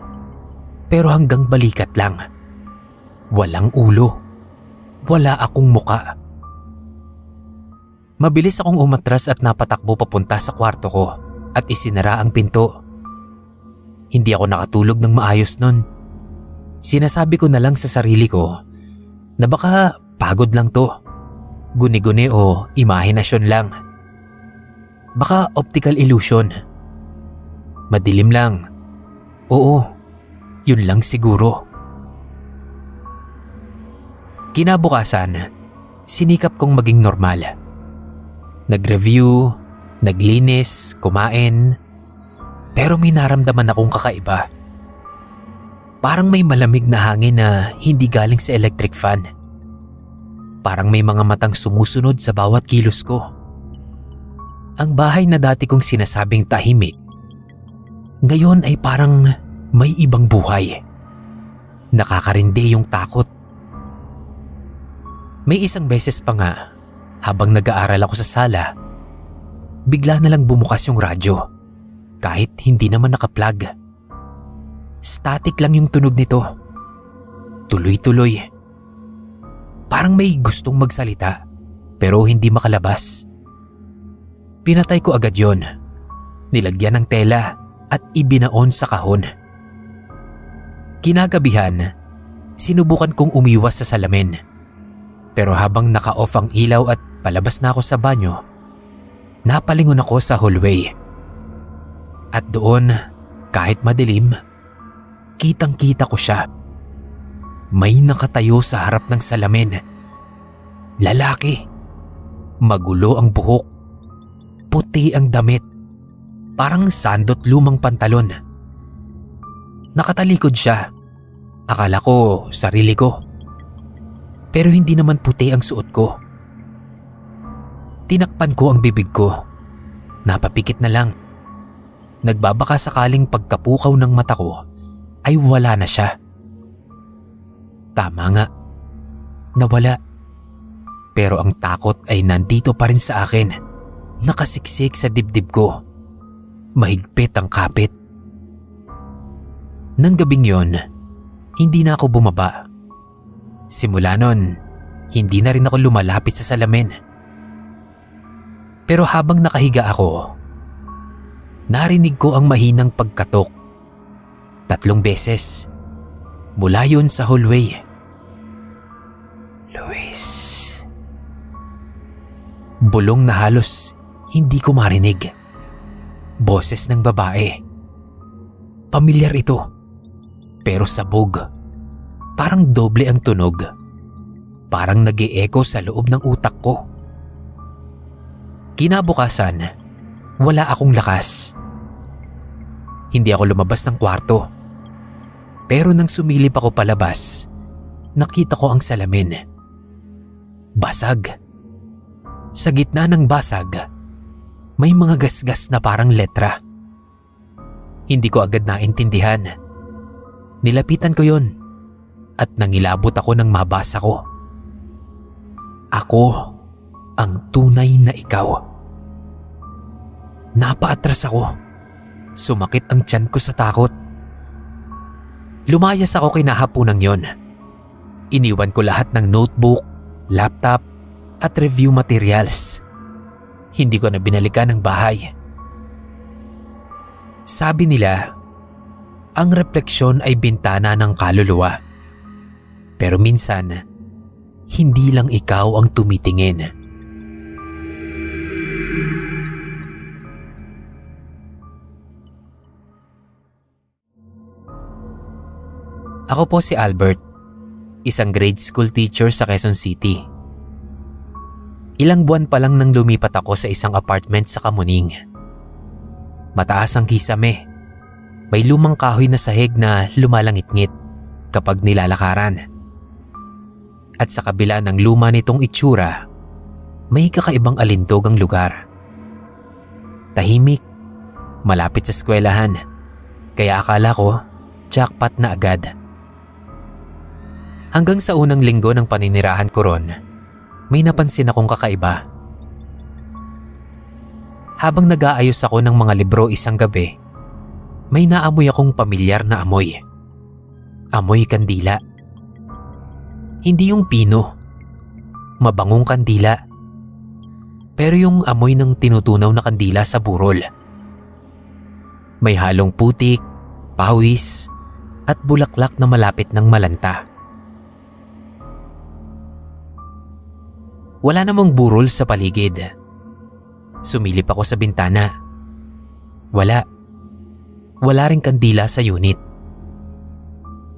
A: pero hanggang balikat lang. Walang ulo. Wala akong muka. Mabilis akong umatras at napatakbo papunta sa kwarto ko at isinara ang pinto. Hindi ako nakatulog ng maayos nun. Sinasabi ko na lang sa sarili ko na baka pagod lang to, guni-guni o imahinasyon lang. Baka optical illusion. Madilim lang. Oo, yun lang siguro. Kinabukasan, sinikap kong maging normal. Nag-review, naglinis, kumain, pero may naramdaman akong kakaiba. Parang may malamig na hangin na hindi galing sa electric fan. Parang may mga matang sumusunod sa bawat kilos ko. Ang bahay na dati kong sinasabing tahimik, ngayon ay parang may ibang buhay. Nakakarindi yung takot. May isang beses pa nga, habang nag-aaral ako sa sala, bigla na lang bumukas yung radyo, kahit hindi naman naka-plug. Static lang yung tunog nito. Tuloy-tuloy. Parang may gustong magsalita, pero hindi makalabas. Pinatay ko agad yon. Nilagyan ng tela at ibinaon sa kahon. Kinagabihan, sinubukan kong umiwas sa salamin. Pero habang naka-off ang ilaw at palabas na ako sa banyo, napalingon ako sa hallway. At doon, kahit madilim, kitang-kita ko siya. May nakatayo sa harap ng salamin. Lalaki. Magulo ang buhok. Puti ang damit. Parang sandot lumang pantalon. Nakatalikod siya. Akala ko sarili ko. Pero hindi naman puti ang suot ko. Tinakpan ko ang bibig ko. Napapikit na lang. Nagbabaka sakaling pagkapukaw ng mata ko ay wala na siya. Tama nga. Nawala. Pero ang takot ay nandito pa rin sa akin. Nakasiksik sa dibdib ko. Mahigpit ang kapit. Nang gabing yon, hindi na ako bumaba. Simula nun, hindi na rin ako lumalapit sa salamin. Pero habang nakahiga ako, narinig ko ang mahinang pagkatok. 3 beses. Mula yun sa hallway. Luis. Bulong na halos hindi ko marinig. Boses ng babae. Pamilyar ito. Pero sabog. Parang doble ang tunog. Parang nag-e-echo sa loob ng utak ko. Kinabukasan, wala akong lakas. Hindi ako lumabas ng kwarto. Pero nang sumilip ako palabas, nakita ko ang salamin. Basag. Sa gitna ng basag, may mga gasgas na parang letra. Hindi ko agad naintindihan. Nilapitan ko yon at nangilabot ako nang mabasa ko. Ako ang tunay na ikaw. Napaatras ako. Sumakit ang tiyan ko sa takot. Lumayas ako kinahaponan yon. Iniwan ko lahat ng notebook, laptop at review materials. Hindi ko na binalikan ang bahay. Sabi nila, ang refleksyon ay bintana ng kaluluwa. Pero minsan, hindi lang ikaw ang tumitingin. Ako po si Albert, isang grade school teacher sa Quezon City. Ilang buwan pa lang nang lumipat ako sa isang apartment sa Kamuning. Mataas ang kisame. May lumang kahoy na sahig na lumalangit-ngit kapag nilalakaran. At sa kabila ng luma nitong itsura, may kakaibang alindog ang lugar. Tahimik, malapit sa eskwelahan, kaya akala ko jackpot na agad. Hanggang sa unang linggo ng paninirahan ko ron, may napansin akong kakaiba. Habang nag-aayos ako ng mga libro isang gabi, may naamoy akong pamilyar na amoy. Amoy kandila. Hindi yung pino. Mabangong kandila. Pero yung amoy ng tinutunaw na kandila sa burol. May halong putik, pawis, at bulaklak na malapit ng malanta. Wala namang burol sa paligid. Sumilip ako sa bintana. Wala. Wala ring kandila sa unit.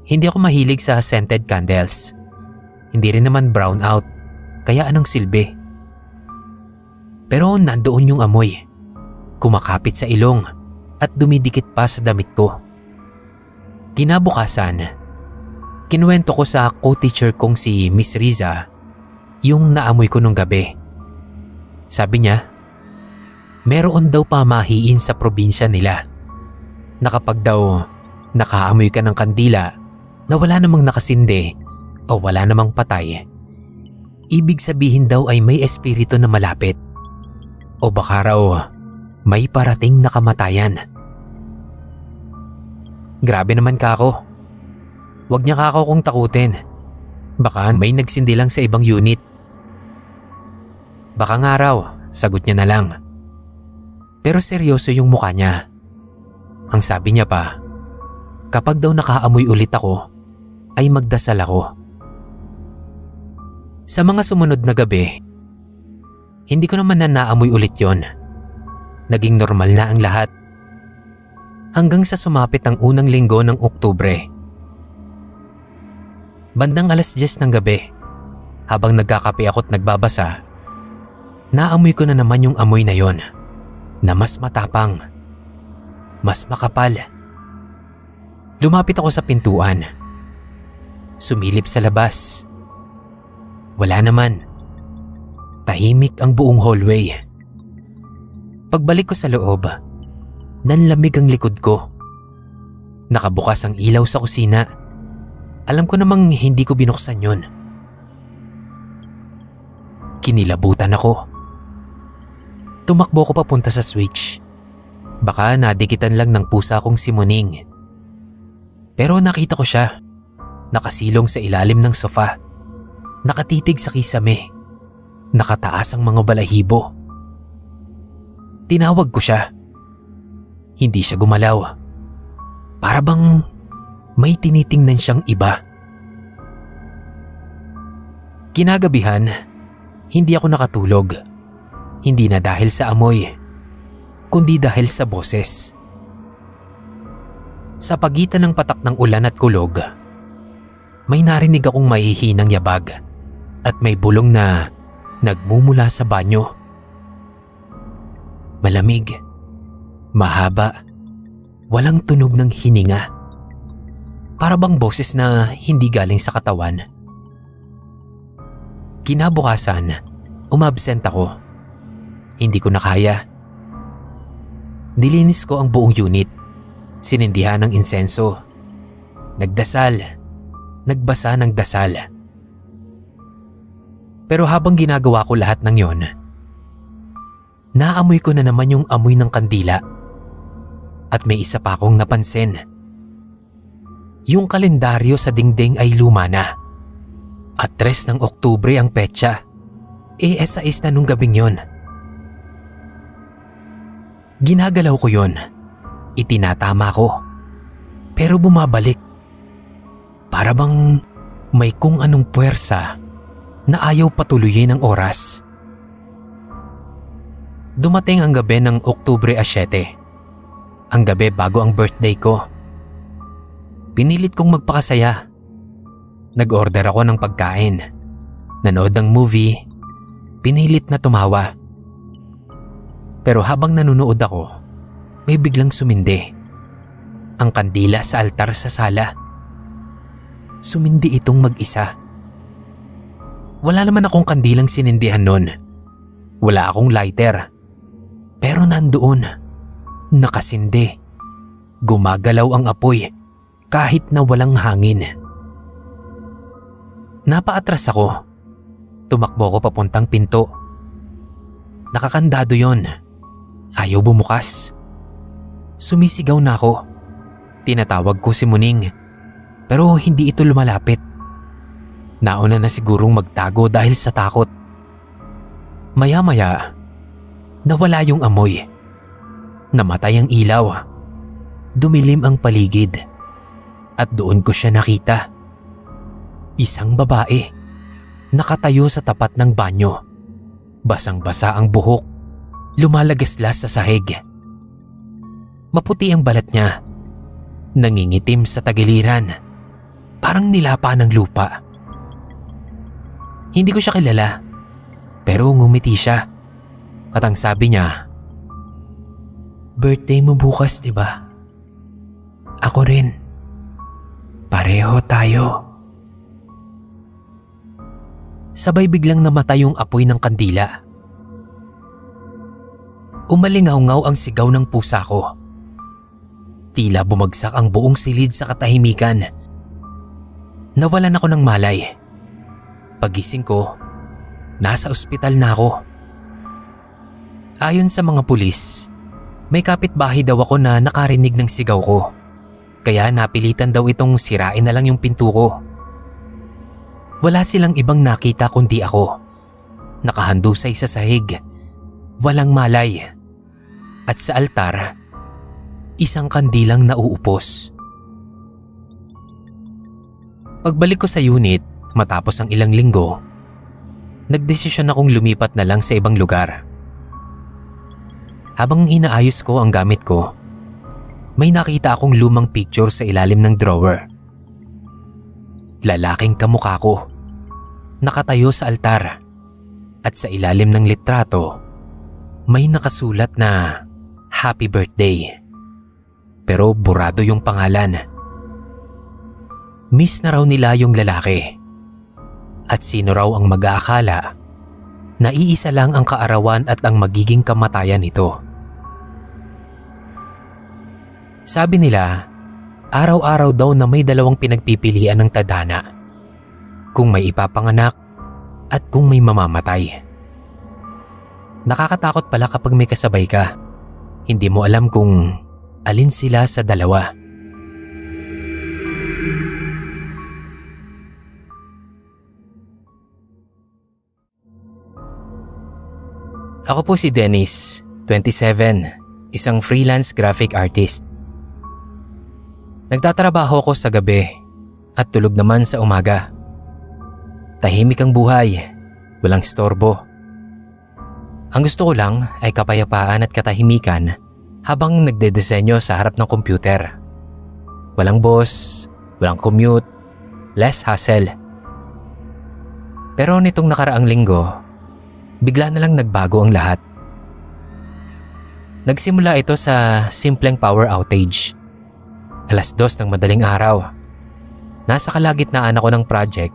A: Hindi ako mahilig sa scented candles. Hindi rin naman brown out, kaya anong silbi? Pero nandoon yung amoy. Kumakapit sa ilong at dumidikit pa sa damit ko. Kinabukasan, kinuwento ko sa co-teacher kong si Miss Riza yung naamoy ko nung gabi. Sabi niya, meron daw pamahiin sa probinsya nila na kapag daw nakaamoy ka ng kandila na wala namang nakasindi o wala namang patay, ibig sabihin daw ay may espiritu na malapit o baka raw may parating na kamatayan. Grabe naman ka ako. Huwag niya ka ako kung takutin. Baka may nagsindi lang sa ibang unit. Baka nga raw, sagot niya na lang. Pero seryoso yung mukha niya. Ang sabi niya pa, kapag daw nakaamoy ulit ako, ay magdasal ako. Sa mga sumunod na gabi, hindi ko naman na naamoy ulit yon. Naging normal na ang lahat. Hanggang sa sumapit ang unang linggo ng Oktubre. Bandang 10:00 ng gabi, habang nagkakape ako't nagbabasa, naamoy ko na naman yung amoy na yon, na mas matapang, mas makapal. Lumapit ako sa pintuan. Sumilip sa labas. Wala naman. Tahimik ang buong hallway. Pagbalik ko sa loob, nanlamig ang likod ko. Nakabukas ang ilaw sa kusina. Alam ko namang hindi ko binuksan yun. Kinilabutan ako. Tumakbo ko papunta sa switch. Baka nadikitan lang ng pusa kong si Muning. Pero nakita ko siya. Nakasilong sa ilalim ng sofa. Nakatitig sa kisame. Nakataas ang mga balahibo. Tinawag ko siya. Hindi siya gumalaw. Para bang may tinitingnan siyang iba. Kinagabihan, hindi ako nakatulog. Hindi na dahil sa amoy, kundi dahil sa boses. Sa pagitan ng patak ng ulan at kulog, may narinig akong mahihinang yabag at may bulong na nagmumula sa banyo. Malamig, mahaba, walang tunog ng hininga. Para bang boses na hindi galing sa katawan. Kinabukasan, umabsent ako. Hindi ko na kaya. Nilinis ko ang buong unit. Sinindihan ng insenso. Nagdasal. Nagbasa ng dasal. Pero habang ginagawa ko lahat ng yon, naamoy ko na naman yung amoy ng kandila. At may isa pa akong napansin. Yung kalendaryo sa dingding ay luma na. At 3 ng Oktubre ang petsa. Sais na nung gabing yon. Ginagalaw ko yon. Itinatama ko. Pero bumabalik. Para bang may kung anong puwersa na ayaw patuloyin ang oras. Dumating ang gabi ng Oktubre 7. Ang gabi bago ang birthday ko. Pinilit kong magpakasaya. Nag-order ako ng pagkain. Nanood ng movie. Pinilit na tumawa. Pero habang nanonood ako, may biglang sumindi. Ang kandila sa altar sa sala. Sumindi itong mag-isa. Wala naman akong kandilang sinindihan nun. Wala akong lighter. Pero nandoon. Nakasindi. Gumagalaw ang apoy kahit na walang hangin. Napaatras ako. Tumakbo ko papuntang pinto. Nakakandado yon. Ayaw bumukas. Sumisigaw na ako. Tinatawag ko si Muning. Pero hindi ito lumalapit. Nauna na sigurong magtago dahil sa takot. Maya-maya, nawala yung amoy. Namatay ang ilaw. Dumilim ang paligid. At doon ko siya nakita. Isang babae. Nakatayo sa tapat ng banyo. Basang-basa ang buhok. Lumalagaslas sa sahig. Maputi ang balat niya. Nangingitim sa tagiliran. Parang nilapa ng lupa. Hindi ko siya kilala. Pero ngumiti siya. At ang sabi niya, "Birthday mo bukas, di ba? Ako rin. Pareho tayo." Sabay biglang namatay yung apoy ng kandila. Umalingaw-ngaw ang sigaw ng pusa ko. Tila bumagsak ang buong silid sa katahimikan. Nawalan ako ng malay. Pagising ko, nasa ospital na ako. Ayon sa mga pulis, may kapitbahay daw ako na nakarinig ng sigaw ko. Kaya napilitan daw itong sirain na lang yung pinto ko. Wala silang ibang nakita kundi ako. Nakahandusay sa sahig. Walang malay. At sa altar, isang kandilang nauupos. Pagbalik ko sa unit, matapos ang ilang linggo, nagdesisyon akong lumipat na lang sa ibang lugar. Habang inaayos ko ang gamit ko, may nakita akong lumang picture sa ilalim ng drawer. Lalaking kamukha ko, nakatayo sa altar, at sa ilalim ng litrato, may nakasulat na "Happy Birthday." Pero burado yung pangalan. Miss na raw nila yung lalaki. At sino raw ang mag-aakala na iisa lang ang kaarawan at ang magiging kamatayan nito. Sabi nila, araw-araw daw na may dalawang pinagpipilian ng tadhana. Kung may ipapanganak at kung may mamamatay. Nakakatakot pala kapag may kasabay ka. Hindi mo alam kung alin sila sa dalawa. Ako po si Dennis, 27, isang freelance graphic artist. Nagtatrabaho ko sa gabi at tulog naman sa umaga. Tahimik ang buhay, walang storbo. Ang gusto ko lang ay kapayapaan at katahimikan habang nagdedesenyo sa harap ng computer. Walang boss, walang commute, less hassle. Pero nitong nakaraang linggo, bigla na lang nagbago ang lahat. Nagsimula ito sa simpleng power outage. 2:00 ng madaling araw. Nasa kalagitnaan ako ng project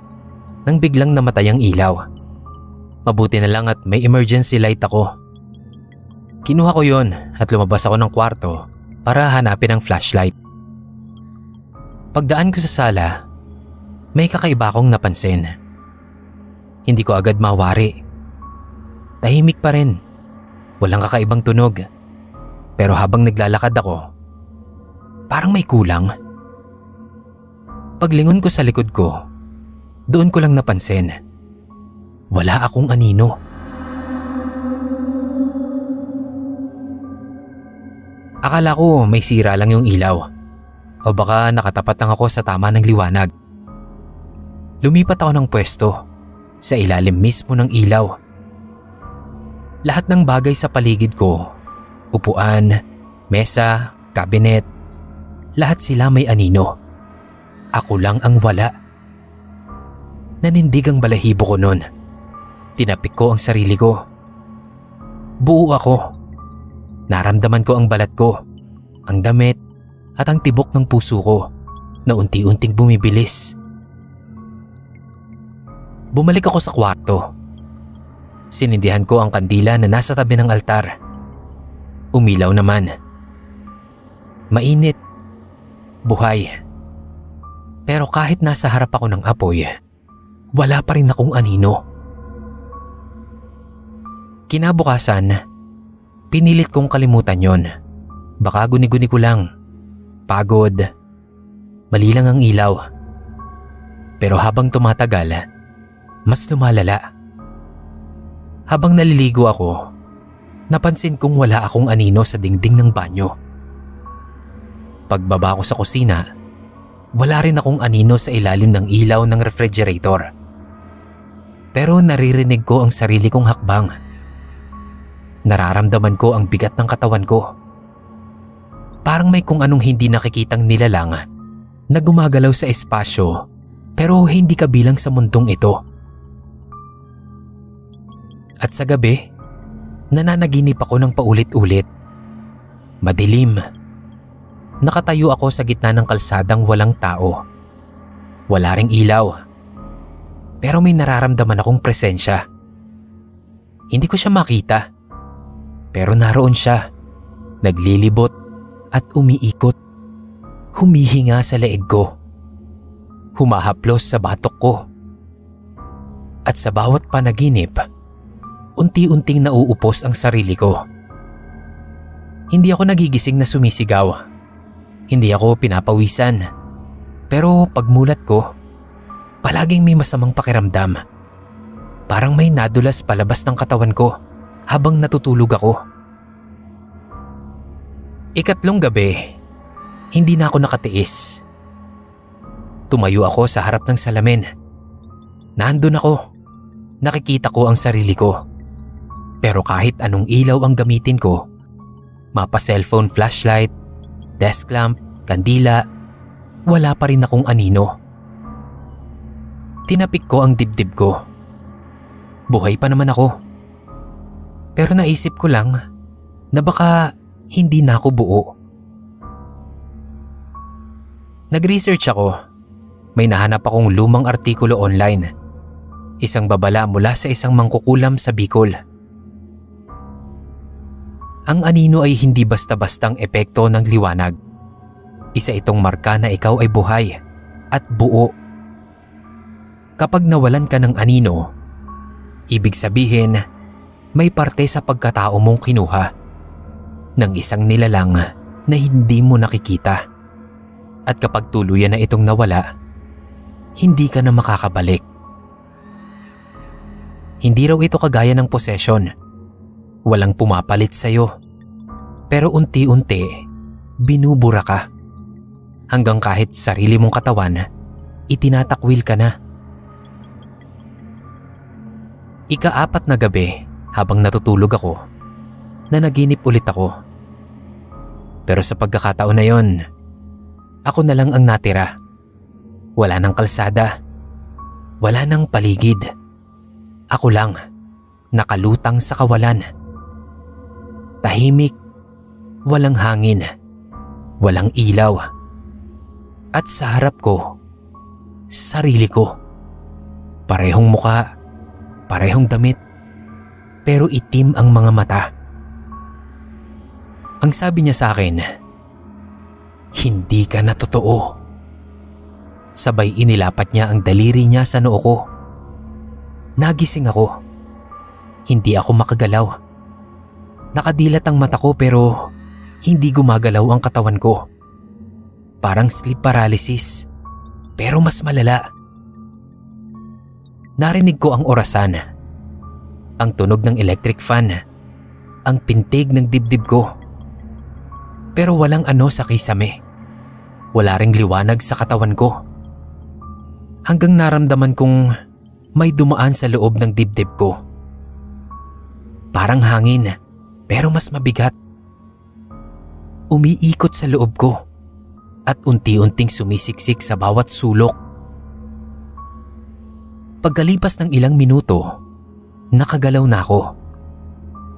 A: nang biglang namatay ang ilaw. Mabuti na lang at may emergency light ako. Kinuha ko yon at lumabas ako ng kwarto para hanapin ang flashlight. Pagdaan ko sa sala, may kakaiba akong napansin. Hindi ko agad mawari. Tahimik pa rin. Walang kakaibang tunog. Pero habang naglalakad ako, Parang may kulang. Paglingon ko sa likod ko, doon ko lang napansin. Wala akong anino. Akala ko may sira lang yung ilaw o baka nakatapat lang ako sa tama ng liwanag. Lumipat ako ng pwesto sa ilalim mismo ng ilaw. Lahat ng bagay sa paligid ko, upuan, mesa, kabinet, lahat sila may anino. Ako lang ang wala. Nanindig ang balahibo ko noon. Tinapik ko ang sarili ko. Buo ako. Naramdaman ko ang balat ko, ang damit at ang tibok ng puso ko na unti-unting bumibilis. Bumalik ako sa kwarto. Sinindihan ko ang kandila na nasa tabi ng altar. Umilaw naman. Mainit. Buhay. Pero kahit nasa harap ako ng apoy, wala pa rin akong anino. Kinabukasan, pinilit kong kalimutan yon. Baka guni-guni ko lang. Pagod. Mali lang ang ilaw. Pero habang tumatagal, mas lumalala. Habang naliligo ako, napansin kong wala akong anino sa dingding ng banyo. Pagbaba ko sa kusina, wala rin akong anino sa ilalim ng ilaw ng refrigerator. Pero naririnig ko ang sarili kong hakbang. Nararamdaman ko ang bigat ng katawan ko. Parang may kung anong hindi nakikitang nilalang na gumagalaw sa espasyo pero hindi kabilang sa mundong ito. At sa gabi, nananaginip ako ng paulit-ulit. Madilim. Nakatayo ako sa gitna ng kalsadang walang tao. Wala ring ilaw. Pero may nararamdaman akong presensya. Hindi ko siya makita. Pero naroon siya, naglilibot at umiikot. Humihinga sa leeg ko. Humahaplos sa batok ko. At sa bawat panaginip, unti-unting nauupos ang sarili ko. Hindi ako nagigising na sumisigaw. Hindi ako pinapawisan. Pero pagmulat ko, palaging may masamang pakiramdam. Parang may nadulas palabas ng katawan ko habang natutulog ako. Ikatlong gabi, hindi na ako nakatiis. Tumayo ako sa harap ng salamin. Nandun ako. Nakikita ko ang sarili ko. Pero kahit anong ilaw ang gamitin ko, mapa cellphone flashlight, desk lamp, kandila, wala pa rin akong anino. Tinapik ko ang dibdib ko. Buhay pa naman ako. Pero naisip ko lang na baka hindi na ako buo. Nag-research ako. May nahanap akong lumang artikulo online. Isang babala mula sa isang mangkukulam sa Bicol. Ang anino ay hindi basta-bastang epekto ng liwanag. Isa itong marka na ikaw ay buhay at buo. Kapag nawalan ka ng anino, ibig sabihin may parte sa pagkatao mong kinuha ng isang nilalang na hindi mo nakikita. At kapag tuluyan na itong nawala, hindi ka na makakabalik. Hindi raw ito kagaya ng possession. Walang pumapalit sa'yo. Pero unti-unti, binubura ka. Hanggang kahit sarili mong katawan, itinatakwil ka na. Ika-4 na gabi habang natutulog ako, nanaginip ulit ako. Pero sa pagkakataon na yon, ako na lang ang natira. Wala nang kalsada. Wala nang paligid. Ako lang, nakalutang sa kawalan. Tahimik, walang hangin, walang ilaw. At sa harap ko, sarili ko. Parehong muka, parehong damit, pero itim ang mga mata. Ang sabi niya sa akin, "Hindi ka na totoo." Sabay inilapat niya ang daliri niya sa noo ko. Nagising ako. Hindi ako makagalaw. Nakadilat ang mata ko pero hindi gumagalaw ang katawan ko. parang sleep paralysis, pero mas malala. Narinig ko ang orasan, ang tunog ng electric fan, ang pintig ng dibdib ko. Pero walang ano sa kisame. Wala ring liwanag sa katawan ko. Hanggang naramdaman kong may dumaan sa loob ng dibdib ko. Parang hangin, pero mas mabigat. Umiikot sa loob ko at unti-unting sumisiksik sa bawat sulok. Pagkalipas ng ilang minuto, nakagalaw na ako.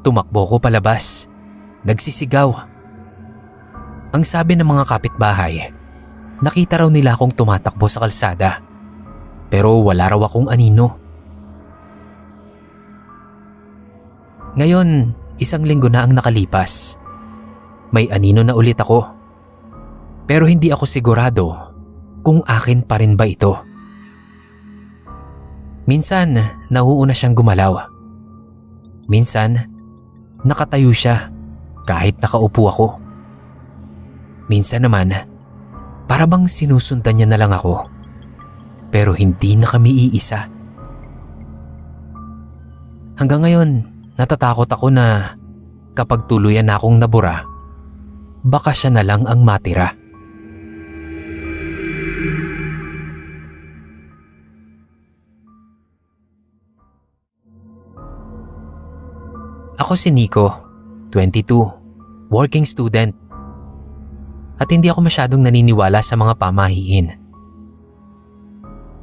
A: Tumakbo ko palabas, nagsisigaw. Ang sabi ng mga kapitbahay, nakita raw nila akong tumatakbo sa kalsada, pero wala raw akong anino. Ngayon, 1 linggo na ang nakalipas. May anino na ulit ako. Pero hindi ako sigurado kung akin pa rin ba ito. Minsan, nauuna siyang gumalaw. Minsan, nakatayo siya kahit nakaupo ako. Minsan naman, para bang sinusundan niya na lang ako. Pero hindi na kami iisa. Hanggang ngayon, natatakot ako na kapag tuluyan na akong nabura, baka siya na lang ang matira. Ako si Nico, 22, working student. At hindi ako masyadong naniniwala sa mga pamahiin.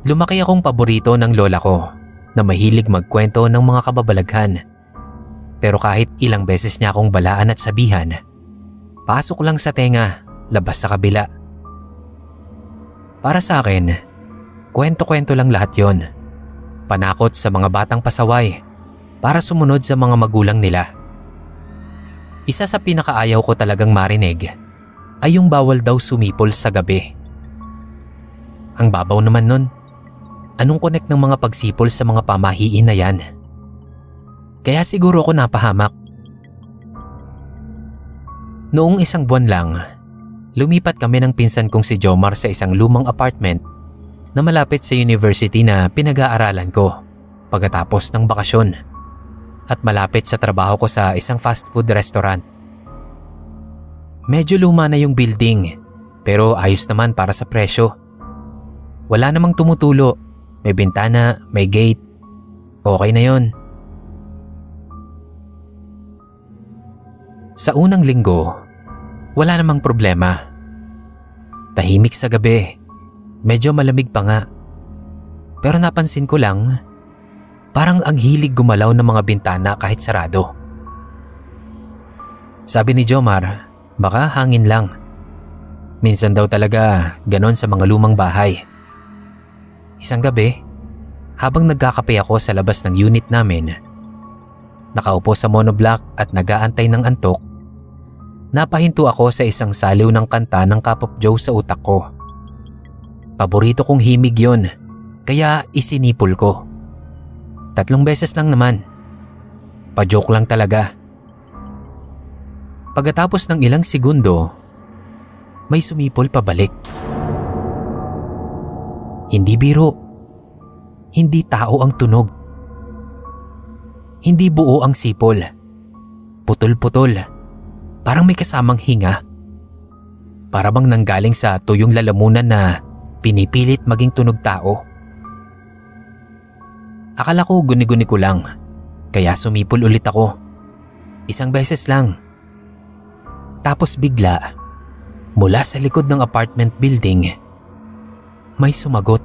A: Lumaki akong paborito ng lola ko na mahilig magkwento ng mga kababalaghan. Pero kahit ilang beses niya akong balaan at sabihan, pasok lang sa tenga, labas sa kabila. Para sa akin, kwento-kwento lang lahat yon. Panakot sa mga batang pasaway para sumunod sa mga magulang nila. Isa sa pinakaayaw ko talagang marinig ay yung bawal daw sumipol sa gabi. Ang babaw naman nun. Anong connect ng mga pagsipol sa mga pamahiin na yan? Kaya siguro ako napahamak. Noong 1 buwan lang, lumipat kami ng pinsan kong si Jomar sa isang lumang apartment na malapit sa university na pinag-aaralan ko pagkatapos ng bakasyon at malapit sa trabaho ko sa isang fast food restaurant. Medyo luma na yung building pero ayos naman para sa presyo. Wala namang tumutulo, may bintana, may gate. Okay na yon. Sa unang linggo, wala namang problema. Tahimik sa gabi, medyo malamig pa nga. Pero napansin ko lang, parang ang hilig gumalaw ng mga bintana kahit sarado. Sabi ni Jomar, baka hangin lang. Minsan daw talaga ganon sa mga lumang bahay. Isang gabi, habang nagkakape ako sa labas ng unit namin, nakaupo sa monoblock at nag-aantay ng antok, napahinto ako sa isang saliw ng kanta ng K-pop Joe sa utak ko. Paborito kong himig yon, kaya isinipol ko. 3 beses lang naman. Pa-joke lang talaga. Pagkatapos ng ilang segundo, may sumipol pabalik. Hindi biro. Hindi tao ang tunog. Hindi buo ang sipol. Putol-putol. Parang may kasamang hinga. Para bang nanggaling sa tuyong lalamunan na pinipilit maging tunog tao. Akala ko guni-guni ko lang, kaya sumipol ulit ako. 1 beses lang. Tapos bigla, mula sa likod ng apartment building, may sumagot.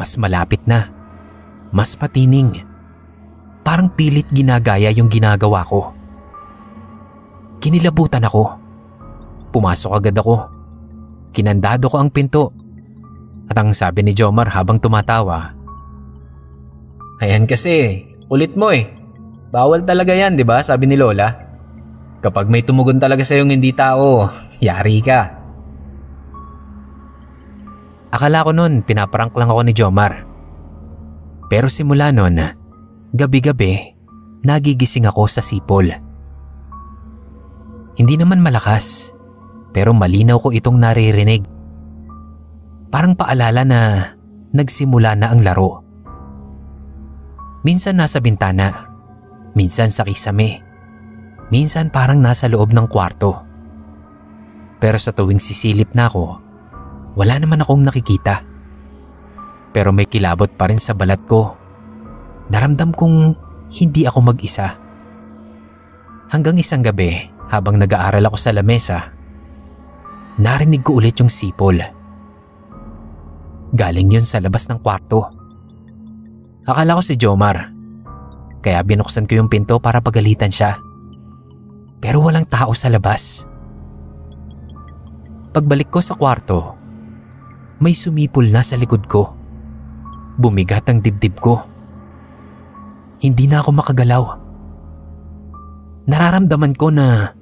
A: Mas malapit na, mas patining. Parang pilit ginagaya yung ginagawa ko. Kinilabutan ako. Pumasok agad ako. Kinandado ko ang pinto. At ang sabi ni Jomar habang tumatawa, "Ayan kasi, ulit mo eh. Bawal talaga yan, di ba?" Sabi ni Lola. "Kapag may tumugon talaga sa'yong hindi tao, yari ka." Akala ko nun pinaprank lang ako ni Jomar. Pero simula nun, gabi-gabi, nagigising ako sa sipol. Hindi naman malakas, pero malinaw ko itong naririnig. Parang paalala na nagsimula na ang laro. Minsan nasa bintana, minsan sa kisame, minsan parang nasa loob ng kwarto. Pero sa tuwing sisilip na ako, wala naman akong nakikita. Pero may kilabot pa rin sa balat ko. Naramdam kong hindi ako mag-isa. Hanggang isang gabi, habang nag-aaral ako sa lamesa, narinig ko ulit yung sipol. Galing yun sa labas ng kwarto. Akala ko si Jomar, kaya binuksan ko yung pinto para pagalitan siya. Pero walang tao sa labas. Pagbalik ko sa kwarto, may sumipol na sa likod ko. Bumigat ang dibdib ko. Hindi na ako makagalaw. Nararamdaman ko na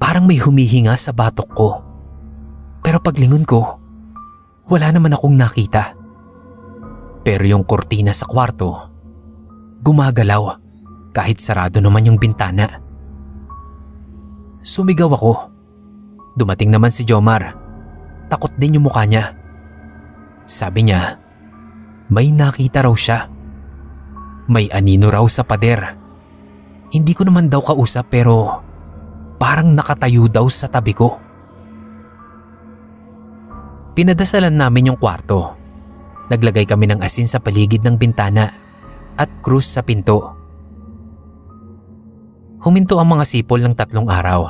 A: parang may humihinga sa batok ko. Pero paglingon ko, wala naman akong nakita. Pero yung kurtina sa kwarto, gumagalaw kahit sarado naman yung bintana. Sumigaw ako. Dumating naman si Jomar. Takot din yung mukha niya. Sabi niya, may nakita raw siya. May anino raw sa pader. Hindi ko naman daw kausap pero parang nakatayo daw sa tabi ko. Pinadasalan namin yung kwarto. Naglagay kami ng asin sa paligid ng bintana at krus sa pinto. Huminto ang mga sipol ng 3 araw.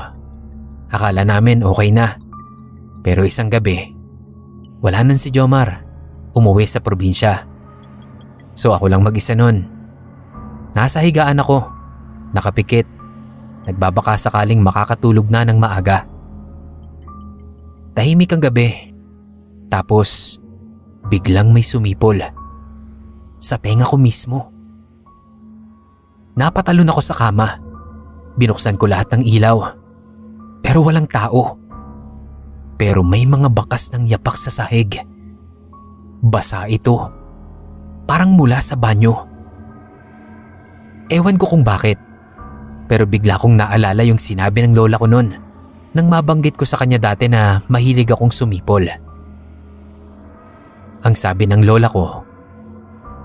A: Akala namin okay na. Pero isang gabi, wala nun si Jomar. Umuwi sa probinsya. So ako lang mag-isa nun. Nasa higaan ako, nakapikit. Nagbabaka sakaling makakatulog na ng maaga. Tahimik ang gabi. Tapos biglang may sumipol. Sa tenga ko mismo. Napatalon ako sa kama. Binuksan ko lahat ng ilaw. Pero walang tao. Pero may mga bakas ng yapak sa sahig. Basa ito. Parang mula sa banyo. Ewan ko kung bakit. Pero bigla kong naalala yung sinabi ng lola ko noon nang mabanggit ko sa kanya dati na mahilig akong sumipol. Ang sabi ng lola ko,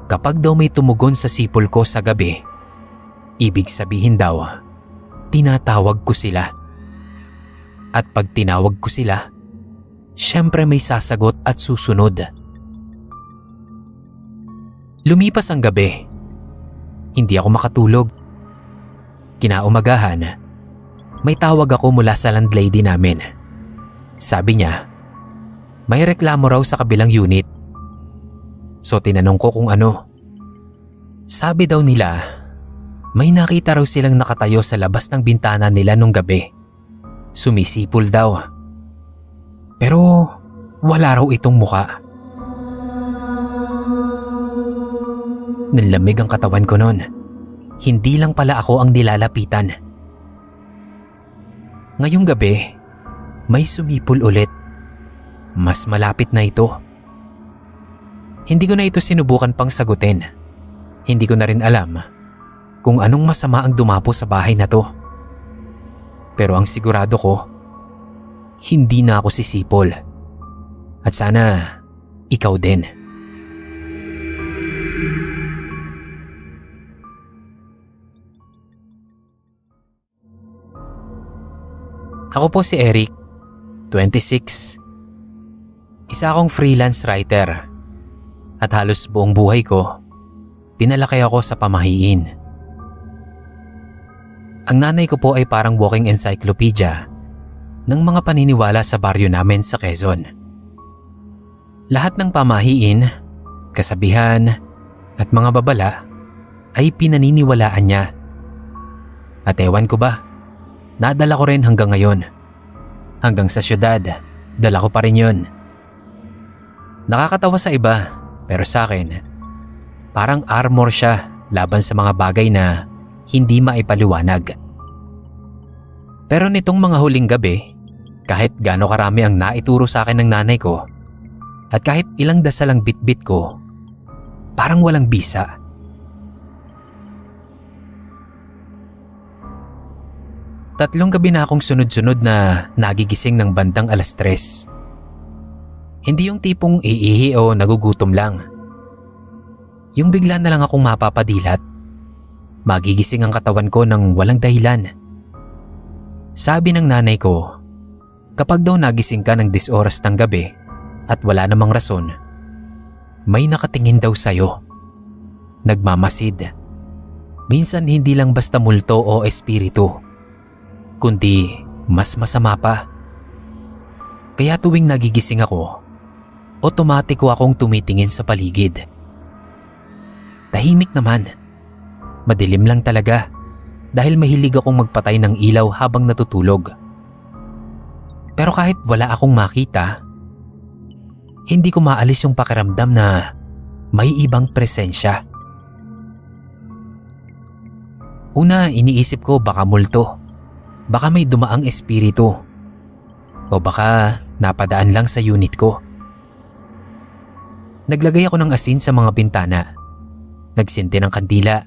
A: kapag daw may tumugon sa sipol ko sa gabi, ibig sabihin daw, tinatawag ko sila. At pag tinawag ko sila, syempre may sasagot at susunod. Lumipas ang gabi. Hindi ako makatulog. Kinaumagahan, may tawag ako mula sa landlady namin. Sabi niya, may reklamo raw sa kabilang unit. So tinanong ko kung ano. Sabi daw nila, may nakita raw silang nakatayo sa labas ng bintana nila nung gabi. Sumisipol daw. Pero wala raw itong muka. Nanlamig ang katawan ko noon. Hindi lang pala ako ang nilalapitan. Ngayong gabi, may sumipol ulit. Mas malapit na ito. Hindi ko na ito sinubukan pang sagutin. Hindi ko na rin alam kung anong masama ang dumapo sa bahay na to. Pero ang sigurado ko, hindi na ako sisipol. At sana ikaw din. Ako po si Eric, 26. Isa akong freelance writer. At halos buong buhay ko, pinalaki ako sa pamahiin. Ang nanay ko po ay parang walking encyclopedia ng mga paniniwala sa baryo namin sa Quezon. Lahat ng pamahiin, kasabihan at mga babala ay pinaniniwalaan niya. At ewan ko ba, nadala ko rin hanggang ngayon. Hanggang sa syudad, dala ko pa rin yun. Nakakatawa sa iba. Pero sa akin, parang armor siya laban sa mga bagay na hindi maipaliwanag. Pero nitong mga huling gabi, kahit gaano karami ang naituro sa akin ng nanay ko, at kahit ilang dasal ang bitbit ko, parang walang bisa. 3 gabi na akong sunod-sunod na nagigising ng bandang 3:00. Hindi yung tipong iihi o nagugutom lang. Yung bigla na lang akong mapapadilat. Magigising ang katawan ko ng walang dahilan. Sabi ng nanay ko, kapag daw nagising ka ng 10 oras ng gabi at wala namang rason, may nakatingin daw sa'yo. Nagmamasid. Minsan hindi lang basta multo o espiritu, kundi mas masama pa. Kaya tuwing nagigising ako, otomatiko akong tumitingin sa paligid. Tahimik naman. Madilim lang talaga dahil mahilig akong magpatay ng ilaw habang natutulog. Pero kahit wala akong makita, hindi ko maalis yung pakiramdam na may ibang presensya. Una, iniisip ko baka multo, baka may dumaang espiritu, o baka napadaan lang sa unit ko. Naglagay ako ng asin sa mga bintana, nagsinti ng kandila,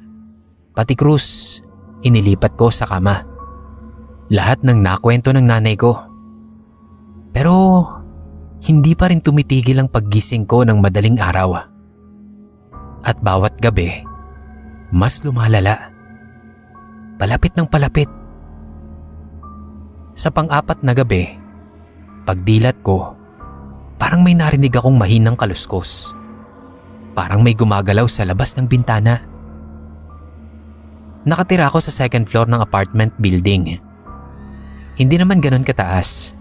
A: pati krus, inilipat ko sa kama. Lahat ng nakwento ng nanay ko. Pero hindi pa rin tumitigil ang paggising ko ng madaling araw. At bawat gabi, mas lumalala. Palapit ng palapit. Sa pang-4 na gabi, pagdilat ko, parang may narinig akong mahinang kaluskos. Parang may gumagalaw sa labas ng bintana. Nakatira ako sa 2nd floor ng apartment building. Hindi naman ganon kataas,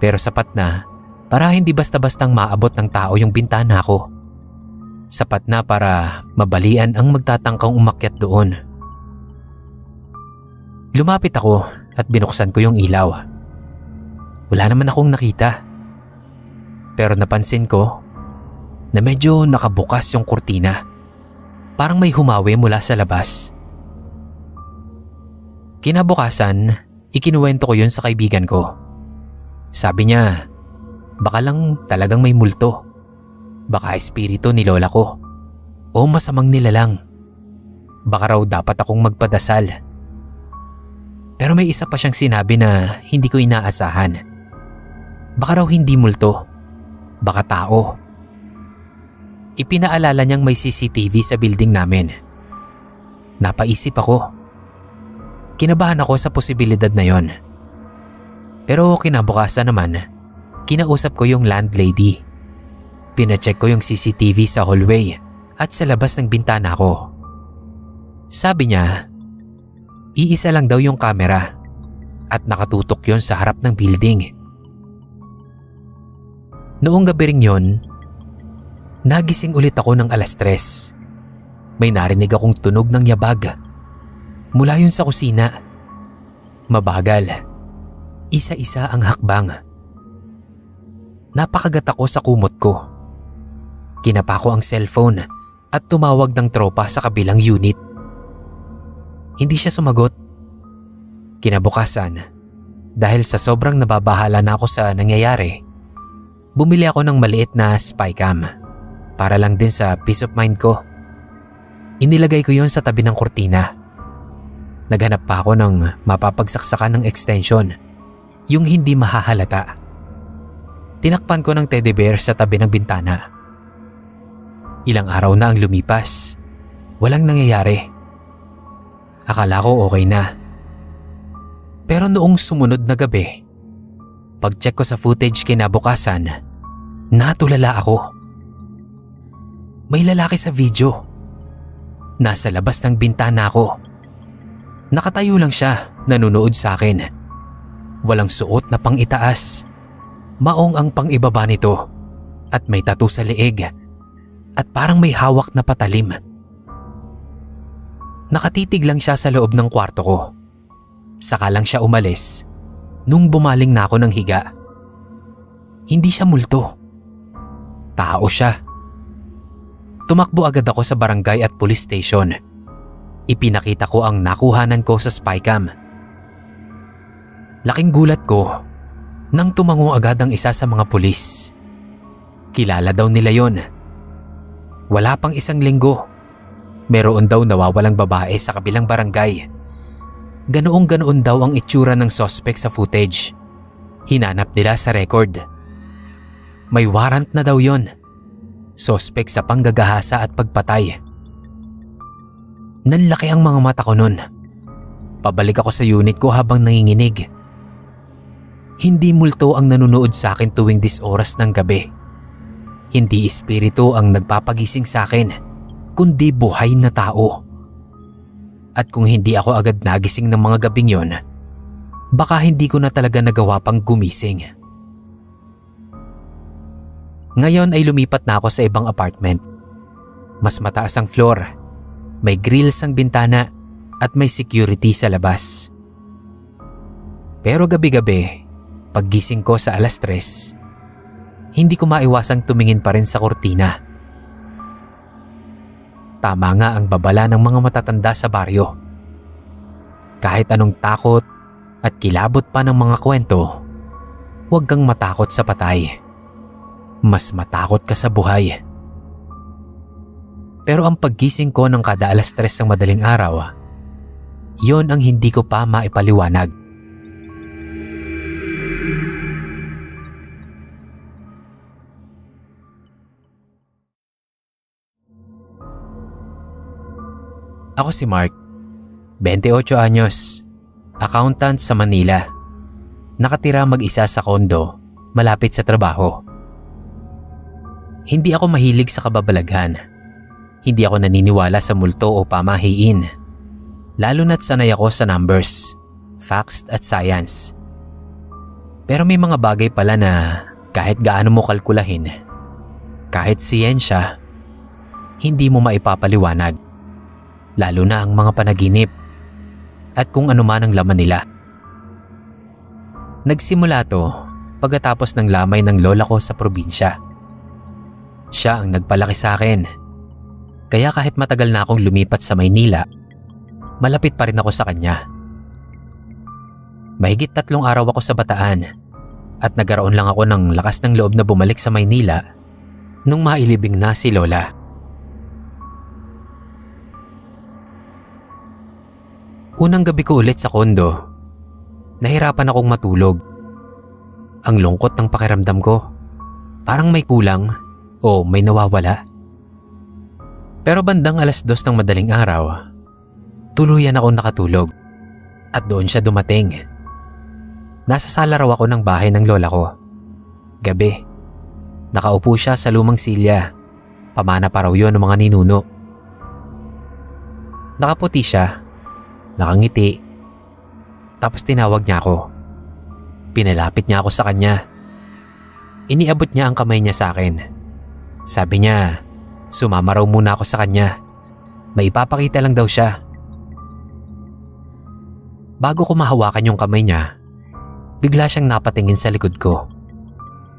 A: pero sapat na para hindi basta-bastang maabot ng tao yung bintana ko. Sapat na para mabalian ang magtatangkang umakyat doon. Lumapit ako at binuksan ko yung ilaw. Wala naman akong nakita. Pero napansin ko na medyo nakabukas yung kurtina. Parang may humawi mula sa labas. Kinabukasan, ikinuwento ko yun sa kaibigan ko. Sabi niya, baka lang talagang may multo. Baka espiritu ni lola ko. O masamang nilalang. Baka raw dapat akong magpadasal. Pero may isa pa siyang sinabi na hindi ko inaasahan. Baka raw hindi multo. Baka tao. Ipinaalala niyang may CCTV sa building namin. Napaisip ako. Kinabahan ako sa posibilidad na yon. Pero kinabukasan naman, kinausap ko yung landlady. Pinacheck ko yung CCTV sa hallway at sa labas ng bintana ko. Sabi niya, iisa lang daw yung camera at nakatutok yon sa harap ng building. Noong gabi ring yon, nagising ulit ako ng 3:00. May narinig akong tunog ng yabag. Mula yun sa kusina. Mabagal. Isa-isa ang hakbang. Napakagat ako sa kumot ko. Kinapa ko ang cellphone at tumawag ng tropa sa kabilang unit. Hindi siya sumagot. Kinabukasan, dahil sa sobrang nababahala na ako sa nangyayari, bumili ako ng maliit na spy cam para lang din sa peace of mind ko. Inilagay ko yon sa tabi ng kurtina. Naghanap pa ako ng mapapagsaksakan ng extension, yung hindi mahahalata. Tinakpan ko ng teddy bear sa tabi ng bintana. Ilang araw na ang lumipas. Walang nangyayari. Akala ko okay na. Pero noong sumunod na gabi, pag-check ko sa footage kinabukasan, natulala ako. May lalaki sa video. Nasa labas ng bintana ko. Nakatayo lang siya, nanunood sa akin. Walang suot na pang-itaas. Maong ang pang-ibaba nito at may tattoo sa leeg at parang may hawak na patalim. Nakatitig lang siya sa loob ng kwarto ko. Saka lang siya umalis nung bumaling na ako ng higa. Hindi siya multo. Tao siya. Tumakbo agad ako sa barangay at police station. Ipinakita ko ang nakuhanan ko sa spycam. Laking gulat ko nang tumango agad ang isa sa mga pulis. Kilala daw nila yon. Wala pang 1 linggo, meron daw nawawalang babae sa kabilang barangay. Ganoong-ganoon daw ang itsura ng suspect sa footage. Hinanap nila sa record. May warrant na daw yon. Suspect sa panggagahasa at pagpatay. Nanlaki ang mga mata ko nun. Pabalik ako sa unit ko habang nanginginig. Hindi multo ang nanonood sa akin tuwing 10 oras ng gabi. Hindi espiritu ang nagpapagising sa akin, kundi buhay na tao. At kung hindi ako agad nagising ng mga gabing yon, baka hindi ko na talaga nagawa pang gumising. Ngayon ay lumipat na ako sa ibang apartment. Mas mataas ang floor, may grills ang bintana at may security sa labas. Pero gabi-gabi, paggising ko sa 3:00, hindi ko maiwasang tumingin pa rin sa kurtina. Tama nga ang babala ng mga matatanda sa baryo. Kahit anong takot at kilabot pa ng mga kwento, huwag kang matakot sa patay. Mas matakot ka sa buhay. Pero ang paggising ko ng kada 3:00 ng madaling araw, yon ang hindi ko pa maipaliwanag. Ako si Mark, 28 anyos, accountant sa Manila. Nakatira mag-isa sa kondo, malapit sa trabaho. Hindi ako mahilig sa kababalaghan. Hindi ako naniniwala sa multo o pamahiin. Lalo na't sanay ako sa numbers, facts at science. Pero may mga bagay pala na kahit gaano mo kalkulahin, kahit siyensya, hindi mo maipapaliwanag. Lalo na ang mga panaginip at kung ano man ang laman nila. Nagsimula to pagkatapos ng lamay ng lola ko sa probinsya. Siya ang nagpalaki sa akin. Kaya kahit matagal na akong lumipat sa Maynila, malapit pa rin ako sa kanya. Mahigit 3 araw ako sa Bataan at nagkaroon lang ako ng lakas ng loob na bumalik sa Maynila nung mailibing na si lola. Unang gabi ko ulit sa kondo, nahirapan akong matulog. Ang lungkot ng pakiramdam ko, parang may kulang o may nawawala. Pero bandang 2:00 ng madaling araw, tuluyan akong nakatulog at doon siya dumating. Nasa sala raw ako ng bahay ng lola ko. Gabi, nakaupo siya sa lumang silya, pamana pa raw yun ng mga ninuno. Nakaputi siya, nakangiti. Tapos tinawag niya ako. Pinalapit niya ako sa kanya. Iniabot niya ang kamay niya sa akin. Sabi niya, sumama raw muna ako sa kanya. May ipapakita lang daw siya. Bago ko mahawakan yung kamay niya, bigla siyang napatingin sa likod ko.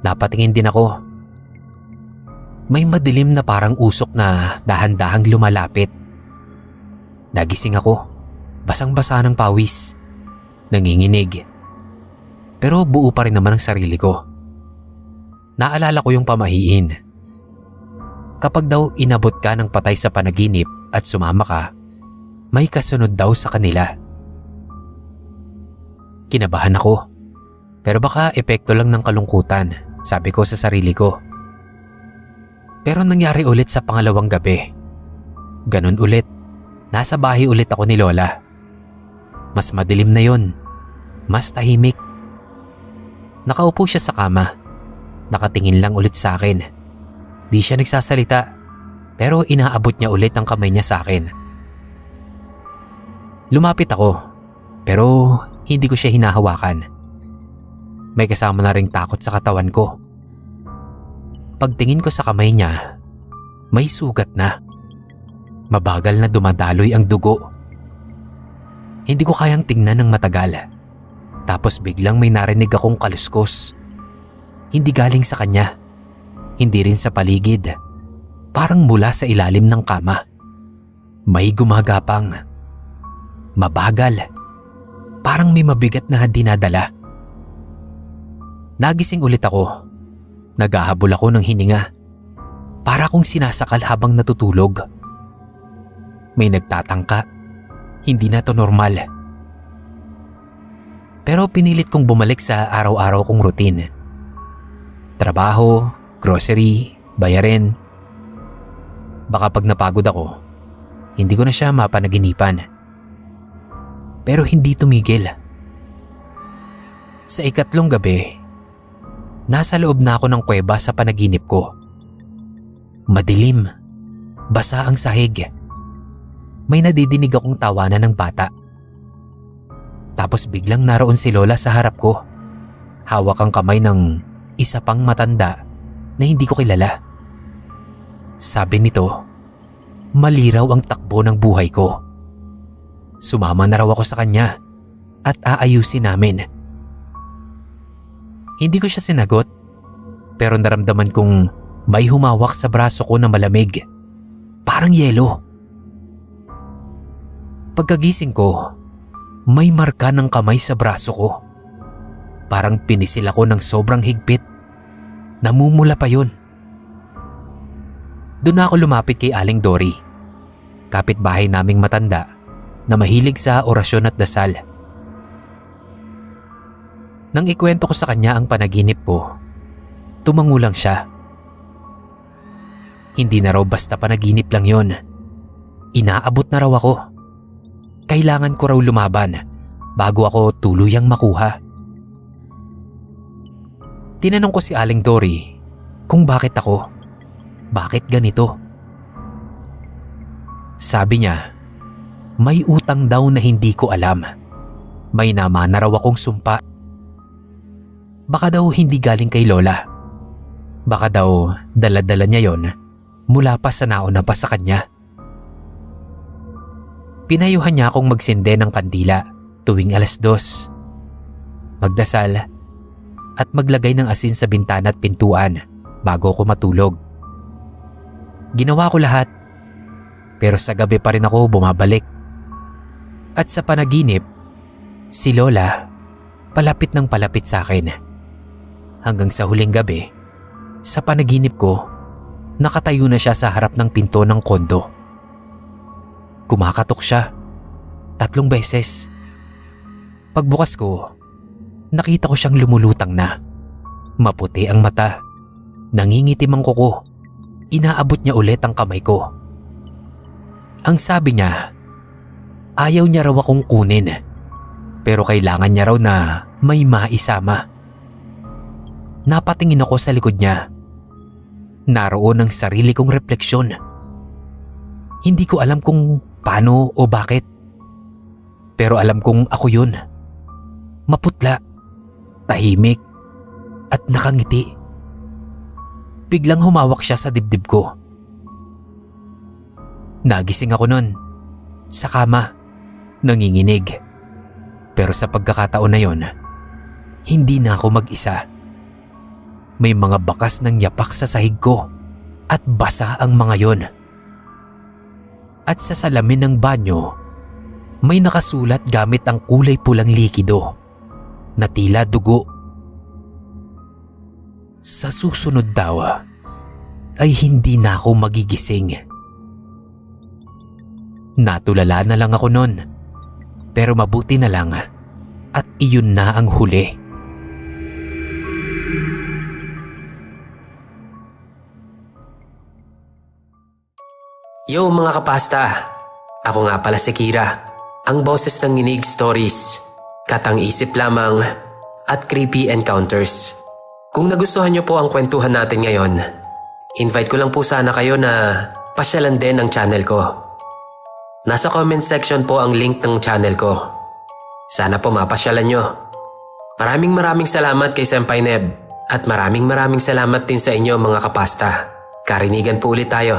A: Napatingin din ako. May madilim na parang usok na dahan-dahang lumalapit. Nagising ako. Basang-basa ng pawis, nanginginig. Pero buo pa rin naman ang sarili ko. Naalala ko yung pamahiin. Kapag daw inabot ka ng patay sa panaginip at sumama ka, may kasunod daw sa kanila. Kinabahan ako, pero baka epekto lang ng kalungkutan, sabi ko sa sarili ko. Pero nangyari ulit sa pangalawang gabi. Ganun ulit, nasa bahay ulit ako ni lola. Mas madilim na yon, mas tahimik. Nakaupo siya sa kama, nakatingin lang ulit sa akin. Di siya nagsasalita, pero inaabot niya ulit ang kamay niya sa akin. Lumapit ako, pero hindi ko siya hinahawakan. May kasama na ring takot sa katawan ko. Pagtingin ko sa kamay niya, may sugat na. Mabagal na dumadaloy ang dugo. Hindi ko kayang tingnan ng matagal. Tapos biglang may narinig akong kaluskos. Hindi galing sa kanya. Hindi rin sa paligid. Parang mula sa ilalim ng kama. May gumagapang. Mabagal. Parang may mabigat na dinadala. Nagising ulit ako. Naghahabol ako ng hininga. Para akong sinasakal habang natutulog. May nagtatangka. Hindi na to normal. Pero pinilit kong bumalik sa araw-araw kong routine. Trabaho, grocery, bayarin. Baka pag napagod ako, hindi ko na siya mapanaginipan. Pero hindi tumigil. Sa ikatlong gabi, nasa loob na ako ng kuweba sa panaginip ko. Madilim, basa ang sahig. May nadidinig akong tawanan ng bata. Tapos biglang naroon si Lola sa harap ko. Hawak ang kamay ng isa pang matanda na hindi ko kilala. Sabi nito, maliraw ang takbo ng buhay ko. Sumama na raw ako sa kanya at aayusin namin. Hindi ko siya sinagot, pero naramdaman kong may humawak sa braso ko na malamig. Parang yelo. Pagkagising ko, may marka ng kamay sa braso ko. Parang pinisil ako ng sobrang higpit. Namumula pa yun. Doon ako lumapit kay Aling Dory, kapitbahay naming matanda na mahilig sa orasyon at dasal. Nang ikwento ko sa kanya ang panaginip ko, tumango lang siya. Hindi na raw basta panaginip lang yon. Inaabot na raw ako. Kailangan ko raw lumaban bago ako tuluyang makuha. Tinanong ko si Aling Dory kung bakit ako. Bakit ganito? Sabi niya, may utang daw na hindi ko alam. May namana raw akong sumpa. Baka daw hindi galing kay Lola. Baka daw dala-dala niya yon mula pa sa nauna pa sa kanya. Pinayuhan niya akong magsinde ng kandila tuwing 2:00, magdasal at maglagay ng asin sa bintana at pintuan bago ako matulog. Ginawa ko lahat, pero sa gabi pa rin ako bumabalik. At sa panaginip, si Lola palapit ng palapit sa akin. Hanggang sa huling gabi, sa panaginip ko, nakatayo na siya sa harap ng pinto ng kondo. Kumakatok siya 3 beses. Pagbukas ko, nakita ko siyang lumulutang na. Maputi ang mata, nangingitim ang kuko. Inaabot niya ulit ang kamay ko. Ang sabi niya, ayaw niya raw akong kunin, pero kailangan niya raw na may maisama. Napatingin ako sa likod niya. Naroon ang sarili kong refleksyon. Hindi ko alam kung paano o bakit, pero alam kong ako yun. Maputla, tahimik, at nakangiti. Biglang humawak siya sa dibdib ko. Nagising ako nun, sa kama, nanginginig. Pero sa pagkakataon na yon, hindi na ako mag-isa. May mga bakas ng yapak sa sahig ko at basa ang mga yon. At sa salamin ng banyo, may nakasulat gamit ang kulay pulang likido na tila dugo. Sa susunod daw ay hindi na ako magigising. Natulala na lang ako nun, pero mabuti na lang at iyon na ang huli.
B: Yo mga kapasta, ako nga pala si Kira, ang boses ng Nginig Stories, katang isip lamang at creepy encounters. Kung nagustuhan niyo po ang kwentuhan natin ngayon, invite ko lang po sana kayo na pasyalan din ang channel ko. Nasa comment section po ang link ng channel ko. Sana po mapasyalan nyo. Maraming salamat kay Senpai Neb at maraming salamat din sa inyo mga kapasta. Karinigan po ulit tayo.